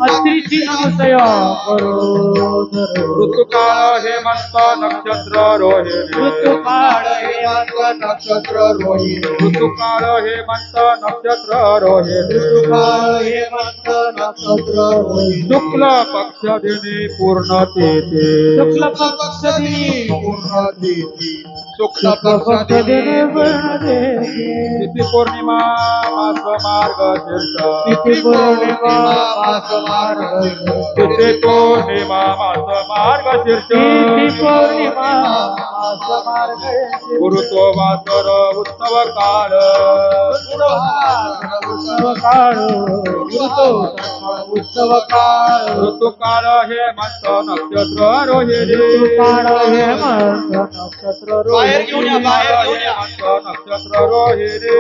अत्रीची अनुसया गरोदर. ऋतुकाळ हेमंत नक्षत्र रोहिणी, ऋतुकाळ हेमंत नक्षत्र रोहिणी, ऋतुकाळ हेमंत नक्षत्र रोहिणी, ऋतुकाळ हेमंत नक्षत्र रोहिणी, शुक्ल पक्ष दिनी पूर्ण तिथी, शुक्ल पक्ष दिनी पूर्ण तिथी, शुक्ल पक्ष दिनी पूर्ण तिथी, तिथी पौर्णिमा मास मार्ग शीर्ष, तिथी पौर्णिमा मास मार्ग, तिथी पौर्णिमा मास मार्ग शीर्ष, तिथी पौर्णिमा मास मार्ग, गुरुतो वासर उत्सव काळ, उत्सव काळ, गुरुतो उत्सव काळ, ऋतुकाळ हेमंत नक्षत्र रोहिणी, ऋतुकाळ हेमंत नक्षत्र रोहिणी, नक्षत्र रोहिणी,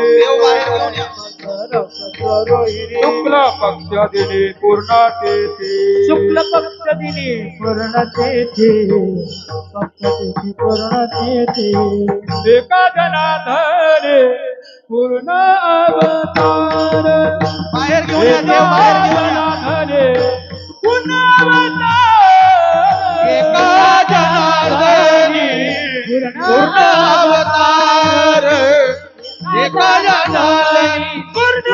नक्षत्र रोहिणी, शुक्ल पक्ष दिनी पूर्ण तिथी, शुक्ल पक्ष दिनी पूर्ण तिथी, पक्ष तिथी पूर्ण तिथी, एका जनार्दने पूर्ण अवतार, बाहेर घेऊन या देव, बाहेर घेऊन या. पूर्ण अवतार, एका जनार्दनी पूर्ण अवतार, एका जनार्दनी पूर्ण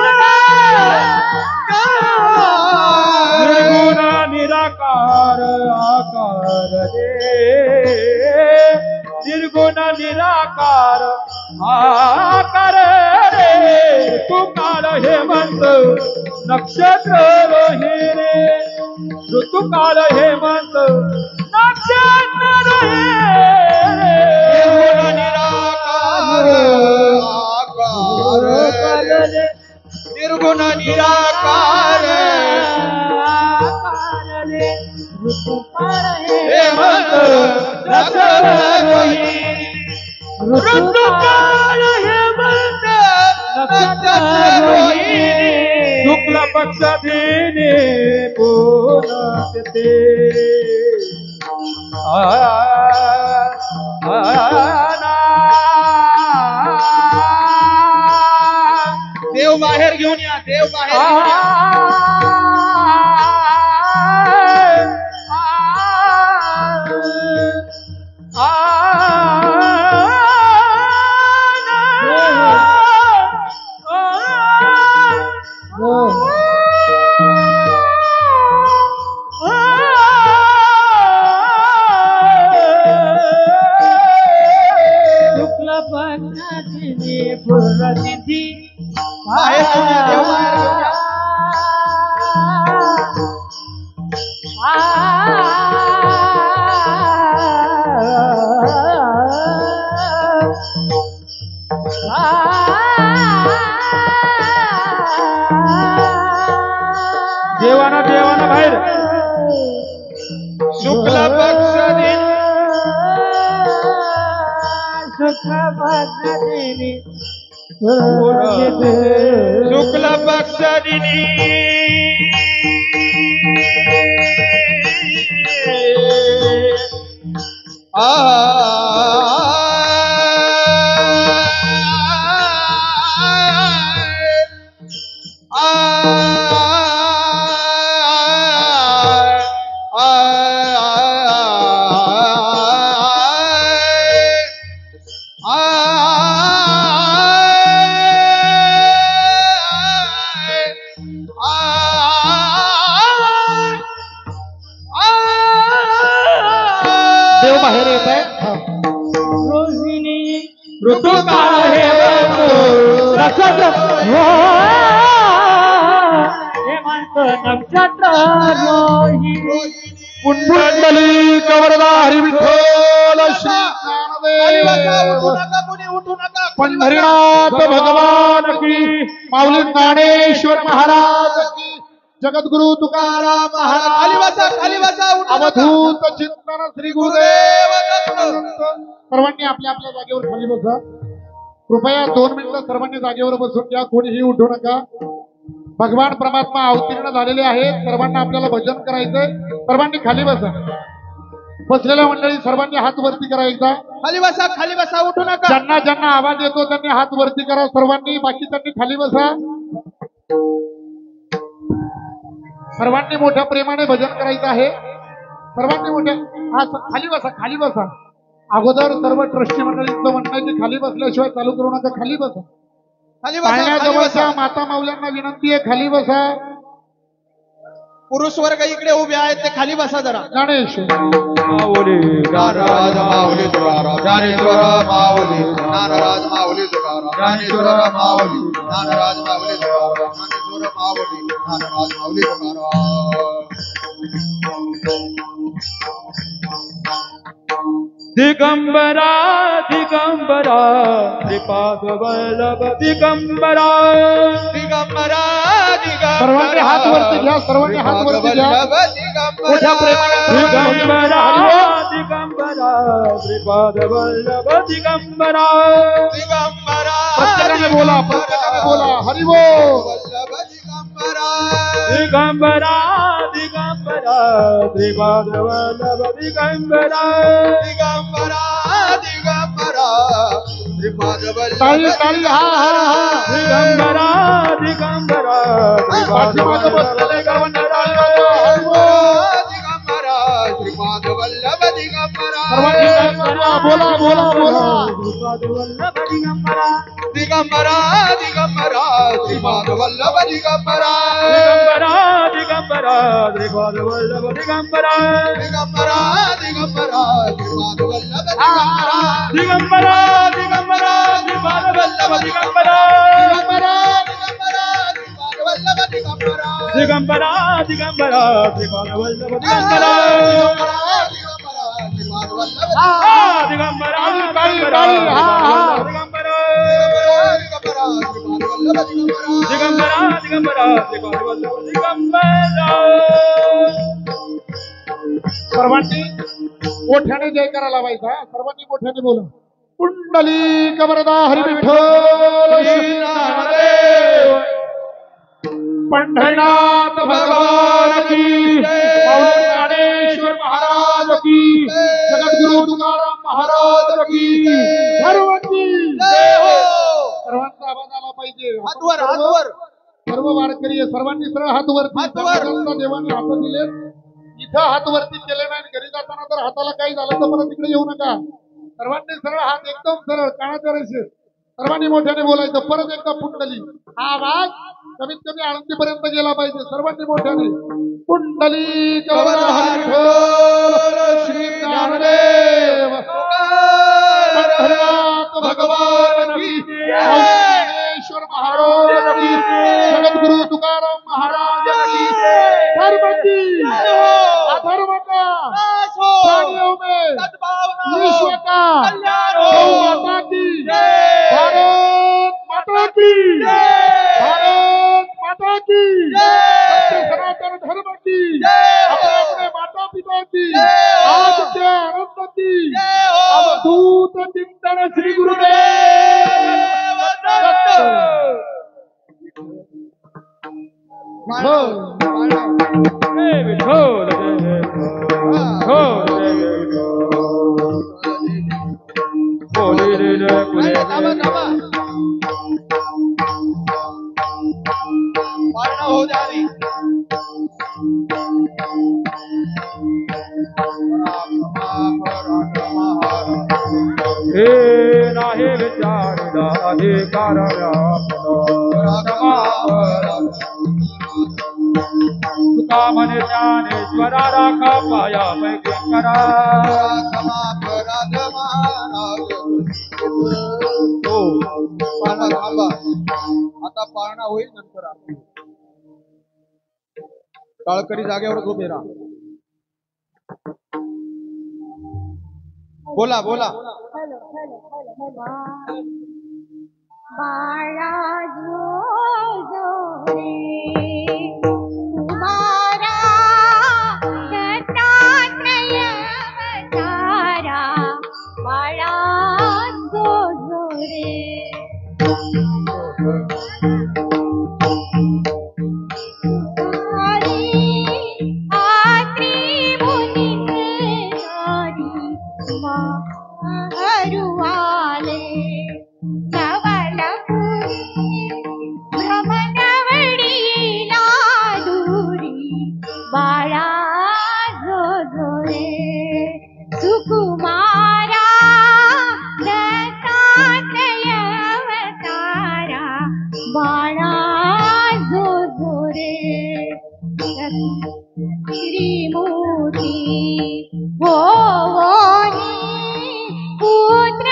निर्गुण निराकार आकार दे, निर्गुण निराकार आकार रे. ऋतुकाळ हेमंत नक्षत्र रोहिणी, ऋतुकाळ हेमंत रे निर्गुण निराकार रे ऋतुपाळ हेमंत रसद रोहिणी ऋतुकाळ हेमंत रसद रोहिणी शुक्ल पक्ष दिने पुनते देव बाहेर घेऊन या देव बाहेर घेऊन या शुक्ल पक्षाची पूर्णतिथी बाहेर घेऊन या देव बाहेर घेऊन या देवाना देवाना बाहेर शुक्ल पक्ष दिन शुक्ल पक्षाची शुक्ल पक्ष दिनी देव बाहेर येत आहे रोहिणी ऋतुकाळ रसद हेमंत नक्षत्र रोहिणी पुंडली कवरदा हरिविठ्ठल श्री खाली बसा, उठू ज्ञानदेव नका, कोणी उठू नका. पंढरीनाथ भगवान की माऊली ज्ञानेश्वर महाराज की जगद्गुरु तुकाराम खाली महाराज बसा, खाली बसा, उठू नका. अवधूत चिंतन श्री गुरुदेव सर्वांनी आपल्या आपल्या जागेवर खाली बसा. कृपया 2 मिनिटं सर्वांनी जागेवर बसून घ्या. कोणीही उठू नका. भगवान परमात्मा अवतीर्ण झालेले आहेत. सर्वांना आपल्याला भजन करायचंय. सर्वांनी खाली बसा. बसलेल्या मंडळी सर्वांनी हात वरती करा. एकदा खाली बसा, खाली बसा, उठू नका. ज्यांना ज्यांना आवाज येतो त्यांनी हात वरती करा. सर्वांनी बाकीच्यांनी खाली बसा. सर्वांनी मोठ्या प्रेमाने भजन करायचं आहे. सर्वांनी मोठ्या खाली बसा, खाली बसा. अगोदर सर्व ट्रस्टी मंडळींचं म्हणणं आहे की खाली बसल्याशिवाय चालू करू नका. खाली बसा. खाली बसा, खाली पाळण्याजवळच्या बसा. माता माऊल्यांना विनंती आहे खाली बसा. पुरुष वर्ग इकडे उभे आहेत ते खाली बसा जरा. ज्ञानेश्वर ज्ञानराज माऊली तुकाराम ज्ञानेश्वर माऊली ज्ञानराज माऊली तुकाराम ज्ञानेश्वर माऊली ज्ञानराज माऊली तुकाराम ज्ञानेश्वर माऊली ज्ञानराज माऊली दिगंबरा दिगंबरा श्रीपाद वल्लभ दिगंबरा दिगंबरा सर्वांनी हात वरती घ्या. सर्वांनी हात वरती घ्या. मोठ्या प्रेमाने दिगंबरा दिगंबरा श्रीपाद वल्लभ दिगंबरा दिगंबरा प्रत्येकाने बोला. प्रत्येकाने बोला. हरी बोल. वल्लभ दिगंबरा दिगंबरा दिगंबरा श्रीपाद वल्लभ दिगंबरा दिगंबरा दिगंबरा श्रीपाद ताली वल्लभ ताली. हा हा हा. दिगंबरा दिगंबरा पाठीमागं बसलेले सर्वांनी टाळी वाजवा. हरी बोल. दिगंबरा श्रीपाद वल्लभ दिगंबरा सर्वांनी टाळी वाजवा. बोला बोला बोला. श्रीपाद वल्लभ दिगंबरा दिगंबरा दिगंबरा श्रीपाद वल्लभ दिगंबरा दिगंबरा दिगंबरा श्रीपाद वल्लभ दिगंबरा दिगंबरा दिगंबरा श्रीपाद वल्लभ दिगंबरा दिगंबरा दिगंबरा श्रीपाद वल्लभ दिगंबरा दिगंबरा दिगंबरा श्रीपाद वल्लभ दिगंबरा दिगंबरा दिगंबरा श्रीपाद वल्लभ दिगंबरा दिगंबरा ताली ताली. हा हा. दिगंबरा दिगंबरा श्रीपाद दिगंबरा दिगंबरा दिगंबरा. सर्वांनी मोठ्याने जयकारा लावायचा. सर्वांनी मोठ्याने बोला. पुंडलिक वरदा हरी विठ्ठल श्री नामदेव. पंढरीनाथ भगवान की माऊली ज्ञानेश्वर महाराज की जगद्गुरु तुकाराम महाराज की सर्व की जय हो. सर्वांचा आवाज आला पाहिजे. हातवर हातवर सर्व वारकरी सर्वांनी सरळ हात वरती. देवाने हात दिले. इथं हात वरती केले नाही. घरी जाताना तर हाताला काही झालं तर परत तिकडे येऊ नका. सर्वांनी सरळ हात एकदम सरळ कानाच्या रेषेत. सर्वांनी मोठ्याने बोलायचं. परत एकदा पुंडली. हा आवाज कमीत कमी आळंदीपर्यंत गेला पाहिजे. सर्वांनी मोठ्याने पुंडली श्री ज्ञानदेव पंढरीनाथ भगवान की ज्ञानेश्वर महाराज की जगद्गुरु तुकाराम महाराज की धर्म की अधर्म का प्राणियों में विश्व का गौ माता की भारत माता की भारत माता की सत्य सनातन धर्म की अपने अपने माता पिता की आज के आनंद की अवधूत चिंतन श्री गुरुदेव दत्त. जय विठ्ठल जय बोले रे रे बोले हो जा रही. हे नाही विचार अधिकार तुका म्हणे ज्ञानेश्वरा राखा पाया पैकी करा. आता पाळणा होईल नंतर आरती. टाळकरी जागेवरच उभे राहा. बोला बोला. बाळा जो जो रे कुमारा दत्तात्रय अवतारा बाळा जो जो रे हरुवाले बाळा जो जो रे सुकुमारा दत्तात्रय अवतारा बाळा जो जो रे श्रीमूर्ती हो पुत्र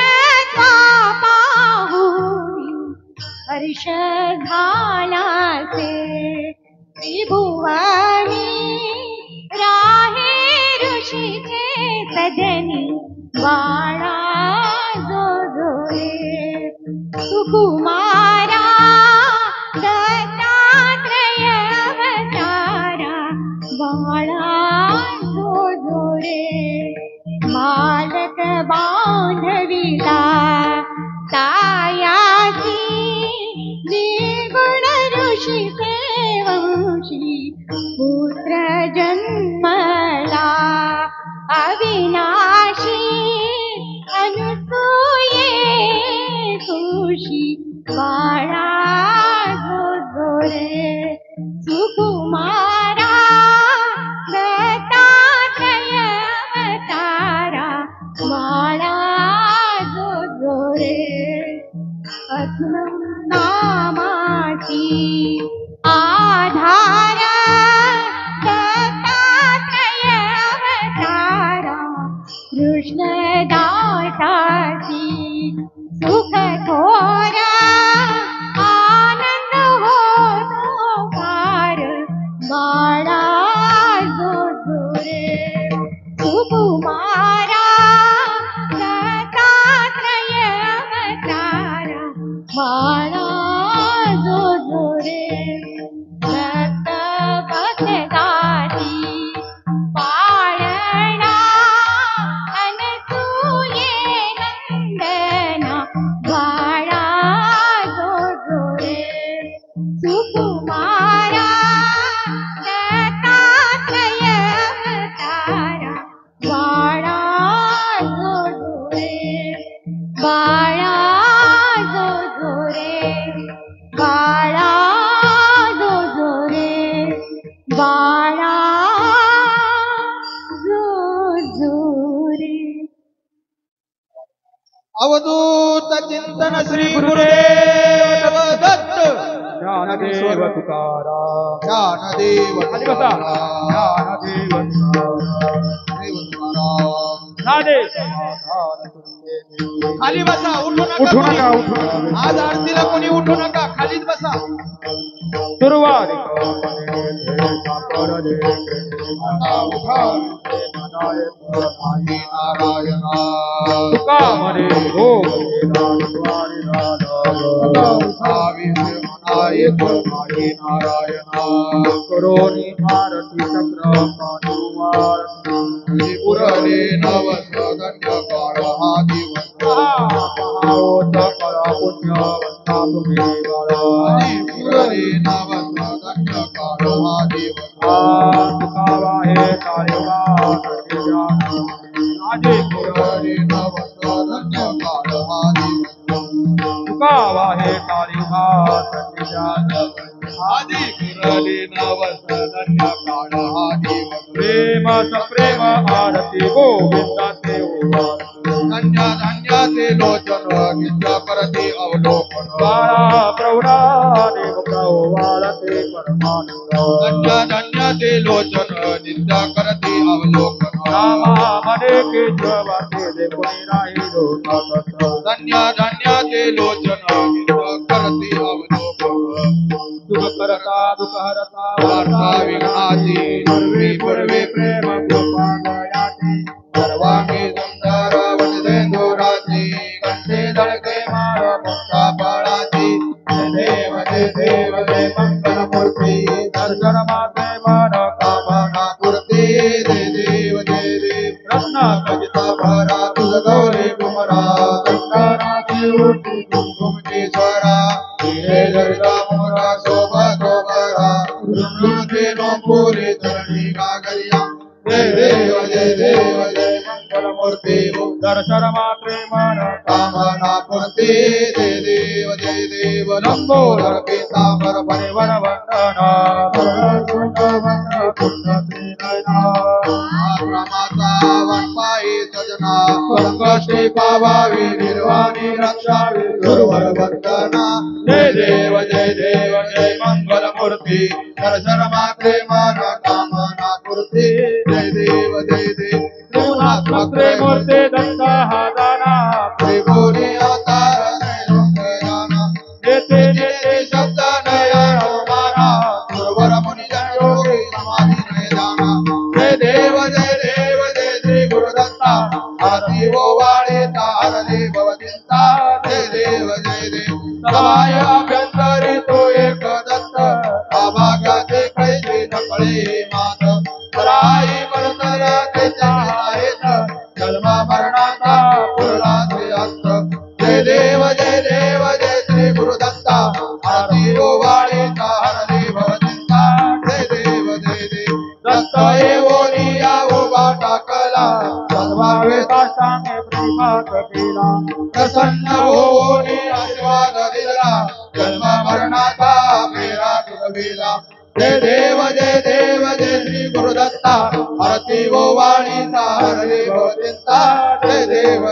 पाहुनी हर्ष झाला से त्रिभुवनी राहे ऋषीचे सदनी बाळा जो जो रे सुकुमारा दत्तात्रय अवतारा बाळा जो जो रे मालक बांधविला तायासी निर्गुण ऋषीचे वंशी पुत्र जन्मला अविनाशी अनुसूये खुशी बाळा जो जो रे सुकुमारा दत्तात्रय अवतारा बाळा जो जो रे नामाची आधार दत्तात्रय अवतारा कृष्ण दासाची सुख थोर आनंद होतो फार बाळा जो जो रे सुकुमारा दत्तात्रय अवतारा बाळा सुकुमारा दत्तात्रय अवतारा बाळा जो जो रे बाळा जो रे बाळा जो जो रे. अवधूत चिंतन श्री गुरुदेव दत्त. ज्ञानदेव तुकाराम. ज्ञानदेव खाली बसा. ज्ञानदेव नादे समाधान तुमचे. खाली बसा. उठू उठू नका नका, कोणी. उठू नका. आज आरतीला कोणी उठू नका. खालीच बसा. सुरुवात नारायण तुका म्हणे नारायण करोनी भारती चक्र पुरले नव सगन्य काळ हा दिवस पुण्य तुम्ही पुरले नव सगन्य काळ हा दिवस तुकावा हे ताळेवा पुरले नव सगन्य काळ हा दिवस तुकावा हे ताळेवा आदि पुरले नव सगन्य काळ हा दिवस प्रेम सप्रेम आरती गोविंदाचे धन्य धन्याचे लोचन नित्य करते अवलोकन बाळा प्रौढा देव प्रवालते परमानंद धन्य धन्याचे लोचन नित्य करते अवलोकन रामा मने केशवाचे देखुनी राहिलो सतत धन्य धन्याचे लोचन नित्य करते अवलोकन सुख करता दुःख हरता वार्ता विघ्नाची पूर्वे पूर्वे प्रेम कृपा दयाची सर्वांगी सुंदर वनदेंदुराची कंठे धडके माळ मोठा बाळाची जय देव जय मंगलमूर्ती दर्शन माते मन कामना पूर्ती जय देव रत्न कविता भरा तुझ गौरी कुमरा संतानाची मूर्ती कुंकुमची स्वरा हे दुर्गा मोरा शोभा शोभरा रुनुते नो पुरी चरणी गागरिया जय देव जय मंगलमूर्ती दर्शन मात्रे मन कामना पूर्ती जय देव लंबोदर पीतांबर परिवर वंदना माता वनपाई सजना संकष्टी पावावी निर्वाणी रक्षावी गुरुवर वंदना जय देव जय मंगलमूर्ती दर्शन मात्रे मन कामना पूर्ती जय देव त्रिगुणात्मक मूर्ते दत्ता हा दाना त्रिभुवनी अवतार जाना येते जेते शब्द नया अवमाना गुरुवर मुनिजन योगी समाधी नय जाना जय देव जय श्री गुरुदत्ता आरती वो वाळे तारले भवतिंता जय देव सभाय अभ्यंतरी तो एक दत्त अभागाचे कैसे नकळे मात राई परतरा त्याच्या आहेत जन्म मरणाचा पुरला ते अंत जय देव जय श्री गुरुदत्ता आरती वो वाळे तारले भवतिंता जय देव दत्त एवोनी यावो बाटा कला सद्भावे सांगे प्रेमात केला प्रसन्न होऊनी आशीर्वाद दिला जन्म मरणाचा फेरा तुझविला जय देव जय श्री गुरुदत्ता आरती वो वाणी तारली भवतिंता जय देव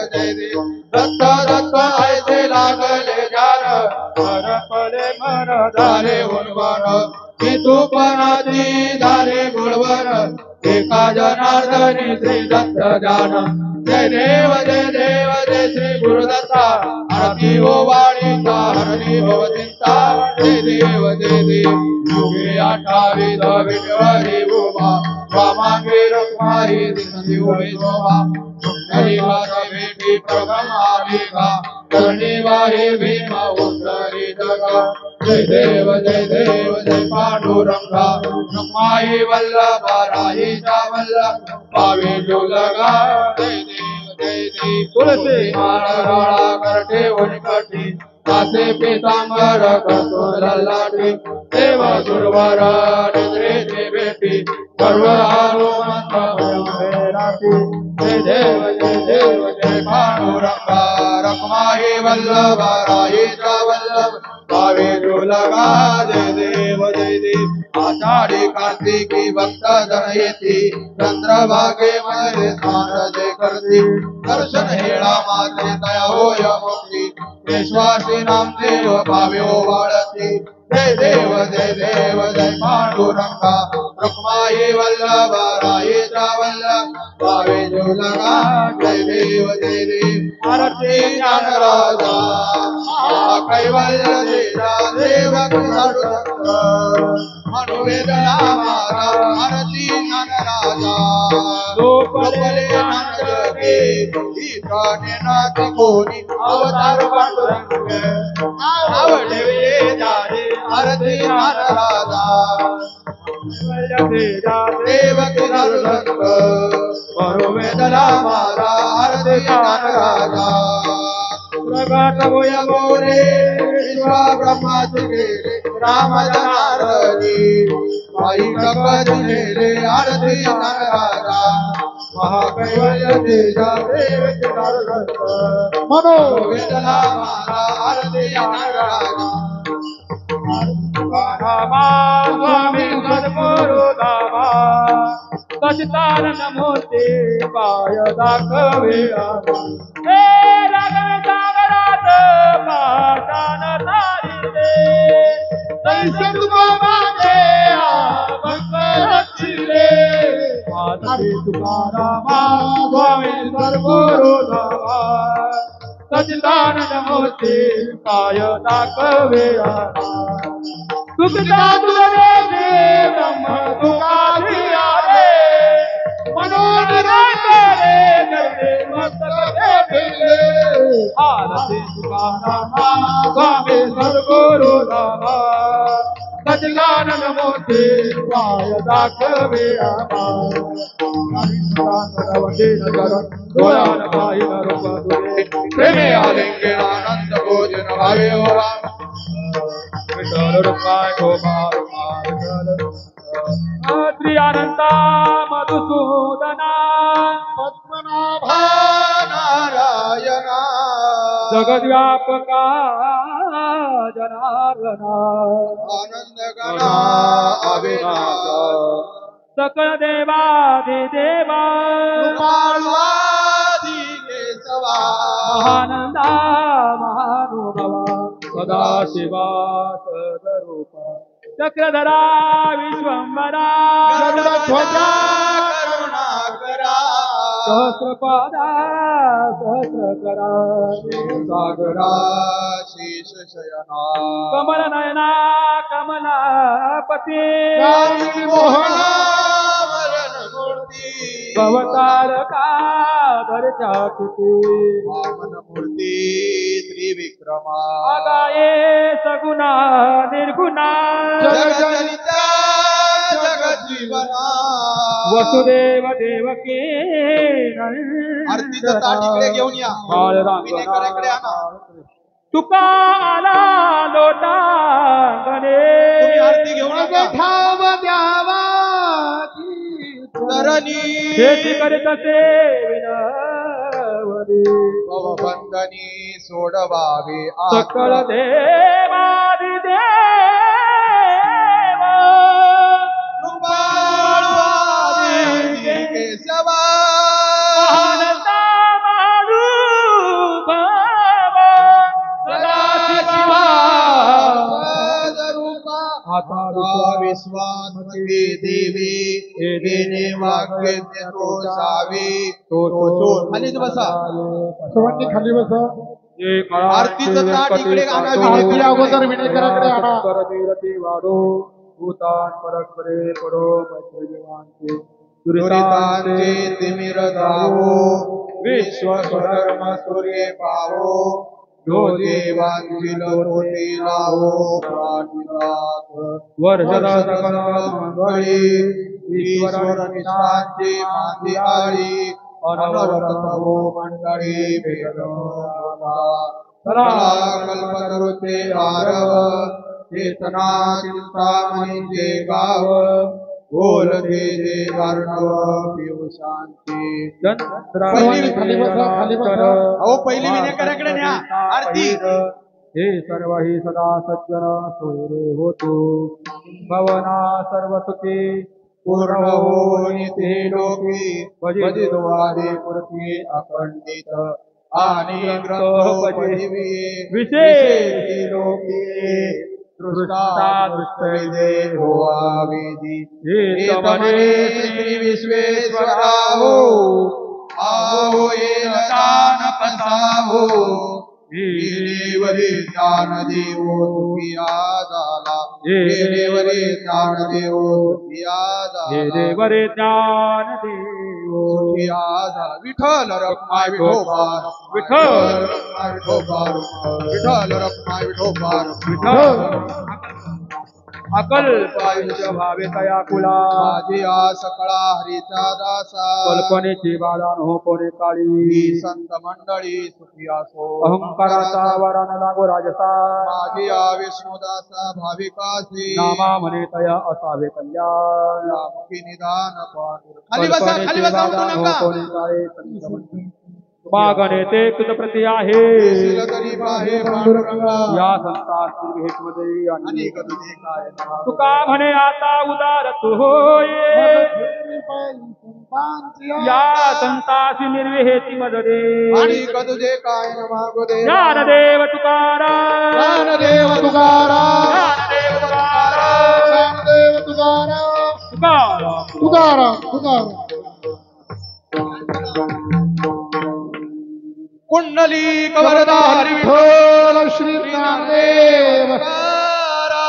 दत्त ऐसे लागले ध्यान परपले मन झाले उन्वन की तूपणाची झाले गुळवन एका जनार्दनी श्री दत्त जान जय देव जय श्री गुरुदत्ता आरती ओ वाणी तारणी भवतिंता जय देव युगे 28 विठ्ठली उभा वामांगी रुक्माई दिसती उभी शोभा सुंदरी वार भेटी प्रगमाली का करणी वाहे भीमा उत्तरी जगा जय देव जय पांडुरंगा रुक्माई वल्लभा राहीचा वल्लभ पावे जो लगा जय देव तुलसी माळा राळा करते उनकटी कासे पीतांबर करतो ललाटी देव गुरुवर निद्रेचे भेटी सर्व हनुमंत भयंभेराती जय देव जय पांडुरंगा रखमाही वल्लभा रायेचा वल्लभ भावे लगा जय देव आषाढी कार्तिकी भक्त जन येती चंद्रभागे मध्ये स्नान जे करती दर्शन हेळा माते दया होय मुक्ती विश्वासी नामदेव भावे ओवाळती जय देव जय पांडुरंगा रखमाई वल्लभा रायेचा वल्लभ भावे लगा जय देव आरती ज्ञान राजा कैवल्य देवा देवक मनुवेदना मारा आरती ज्ञान राजा लोकले नाचके ईकाने नाची कोणी अवतार पांडुरंग आवडे जारे आरती ज्ञान राजा देवक दर्शक मनुवेदना मारा आरती ज्ञान राजा प्रगट होय मोरे विश्वा ब्रह्माचे गेले राम जनार्दनी आई कपट नेले आरती ज्ञान राजा महाकैवल्य तेजा देवक दर्शक मनोवेदना मारा आरती ज्ञान राजा स्वामी सद्गुरु दामा सचितानंद मूर्ती पाय दाखवे हे रागव सागरात पाषाण तारिले तैसे तुकोबाचे भक्त रचिले माधवी तुकारामा स्वामी सद्गुरु दामा सचिदानंद मूर्ती पाय दाखवे सुखदा तुझे ब्रह्म तुकारी आले मनोनिराश करते मस्तक फिरले आरती तुकारामा स्वामी सद्गुरु दामा सचिदानंद मूर्ती पाय दाखवे प्रेमे आलिंगन आनंद भोजन भावे हो राम विठ्ठल रूपाय गोपाल श्री अनंता मधुसूदना पद्मनाभा नारायणा जगद्व्यापका जनार्दना आनंद गणा अविनाश सकल देवादिदेवा कृपाळवादी केशवा महानंदा महानुभवा सदाशिवा सदरूपा चक्रधरा विश्वंभरा गरुडध्वजा करुणाकरा सहस्रपादा सहस्रकरा सागरा शीश शयना कमल नयना कमलापती मोहना वरण मूर्ती भवतारका धरचाती वामन मूर्ती त्रिविक्रमा आगाये सगुणा निर्गुणा जगजनिता जगज्जीवना वसुदेव देवकी आरतीचं ताट इकडे घेऊन या विनेकराकडे आणा तुका आला लोटांगणे आरती घेऊन ठाव द्यावा तरणी शेती करीत असे विनवली भवबंधनी सोडवावे सकळ देवादिदेव कृपाळवादी केशवा महानंदा महानुभव सदाशिवा सदरूपा आता विश्वात्मके देवी देने वाक्य तो सावी तो खाली बसा सर्वांनी खाली बसा आरतीचं ताट इकडे आणा आरती अगोदर विनेकराकडे आणा भूतान परस्परे परो मैत्रीवांचे दुरितांचे तिमिर धावो विश्व स्वधर्म सूर्य पावो जो देवांची लोटी लावो प्राणिनाथ वर्षदा सकल मंगळी ईश्वर निशांची मांदी आळी अनवरत हो मंडळी भेद कल्पतरुचे आरव चेतना चिंतामणीचे गाव बोलते जे अर्णव पिऊ शांती खाली बसा खाली बसा अहो पहिली विनेकराकडे न्या आरती हे सर्व ही सदा सज्जन सोयरे होतो भवना सर्व सुखी पूर्ण होई ते लोकी भजिद्वारे मूर्ती अखंडित आणि ग्रंथोपजीवी विशेषी लोकी दृष्टा दृष्टैदे होवा वेदी एतमने श्री विश्वेश्वरा हो आहो येन दान पसाहो देवरे ज्ञान देवो सुखिया झाला देवरे ज्ञान देवो सुखिया झाला देवरे ज्ञान देवो सुखिया झाला विठ्ठल रखमाय विठोबार विठ्ठल रखमाय विठोबार विठ्ठल रखमाय विठोबार विठ्ठल अकल्प आयुष्य भावे तया कुला माझी आ सकळा हरीचा दासा कल्पनेची बाधा नो कोणे काळी ही संत मंडळी सुखी असो अहंकाराचा वरा न लागो राजसा माझी आ विष्णुदासा भाविकासी नामा म्हणे तया असावे कल्याण मुखी निदान पांडुर खाली बसा उठू नका कोणे काळे मागणे ते तुझ प्रती आहे दिसलं तरी बाहे पांडुरंगा या संसार भेट मध्ये अनेक तुझे काय नाव. तुका म्हणे आता उदार तू होय या संतासी निर्विहेती मदरे आणि तुझे काय न मागू दे ज्ञानदेव तुकाराम ज्ञानदेव तुकाराम ज्ञानदेव तुकाराम ज्ञानदेव तुकाराम तुकाराम तुकाराम कुंडली कवरदार विठ्ठल श्री ज्ञानदेव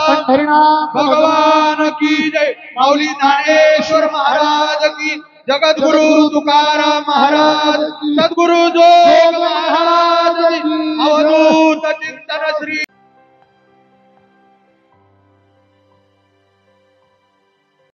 पंढरीनाथ भगवान की जय माऊली ज्ञानेश्वर महाराज की जगद्गुरु तुकाराम महाराज सद्गुरु जो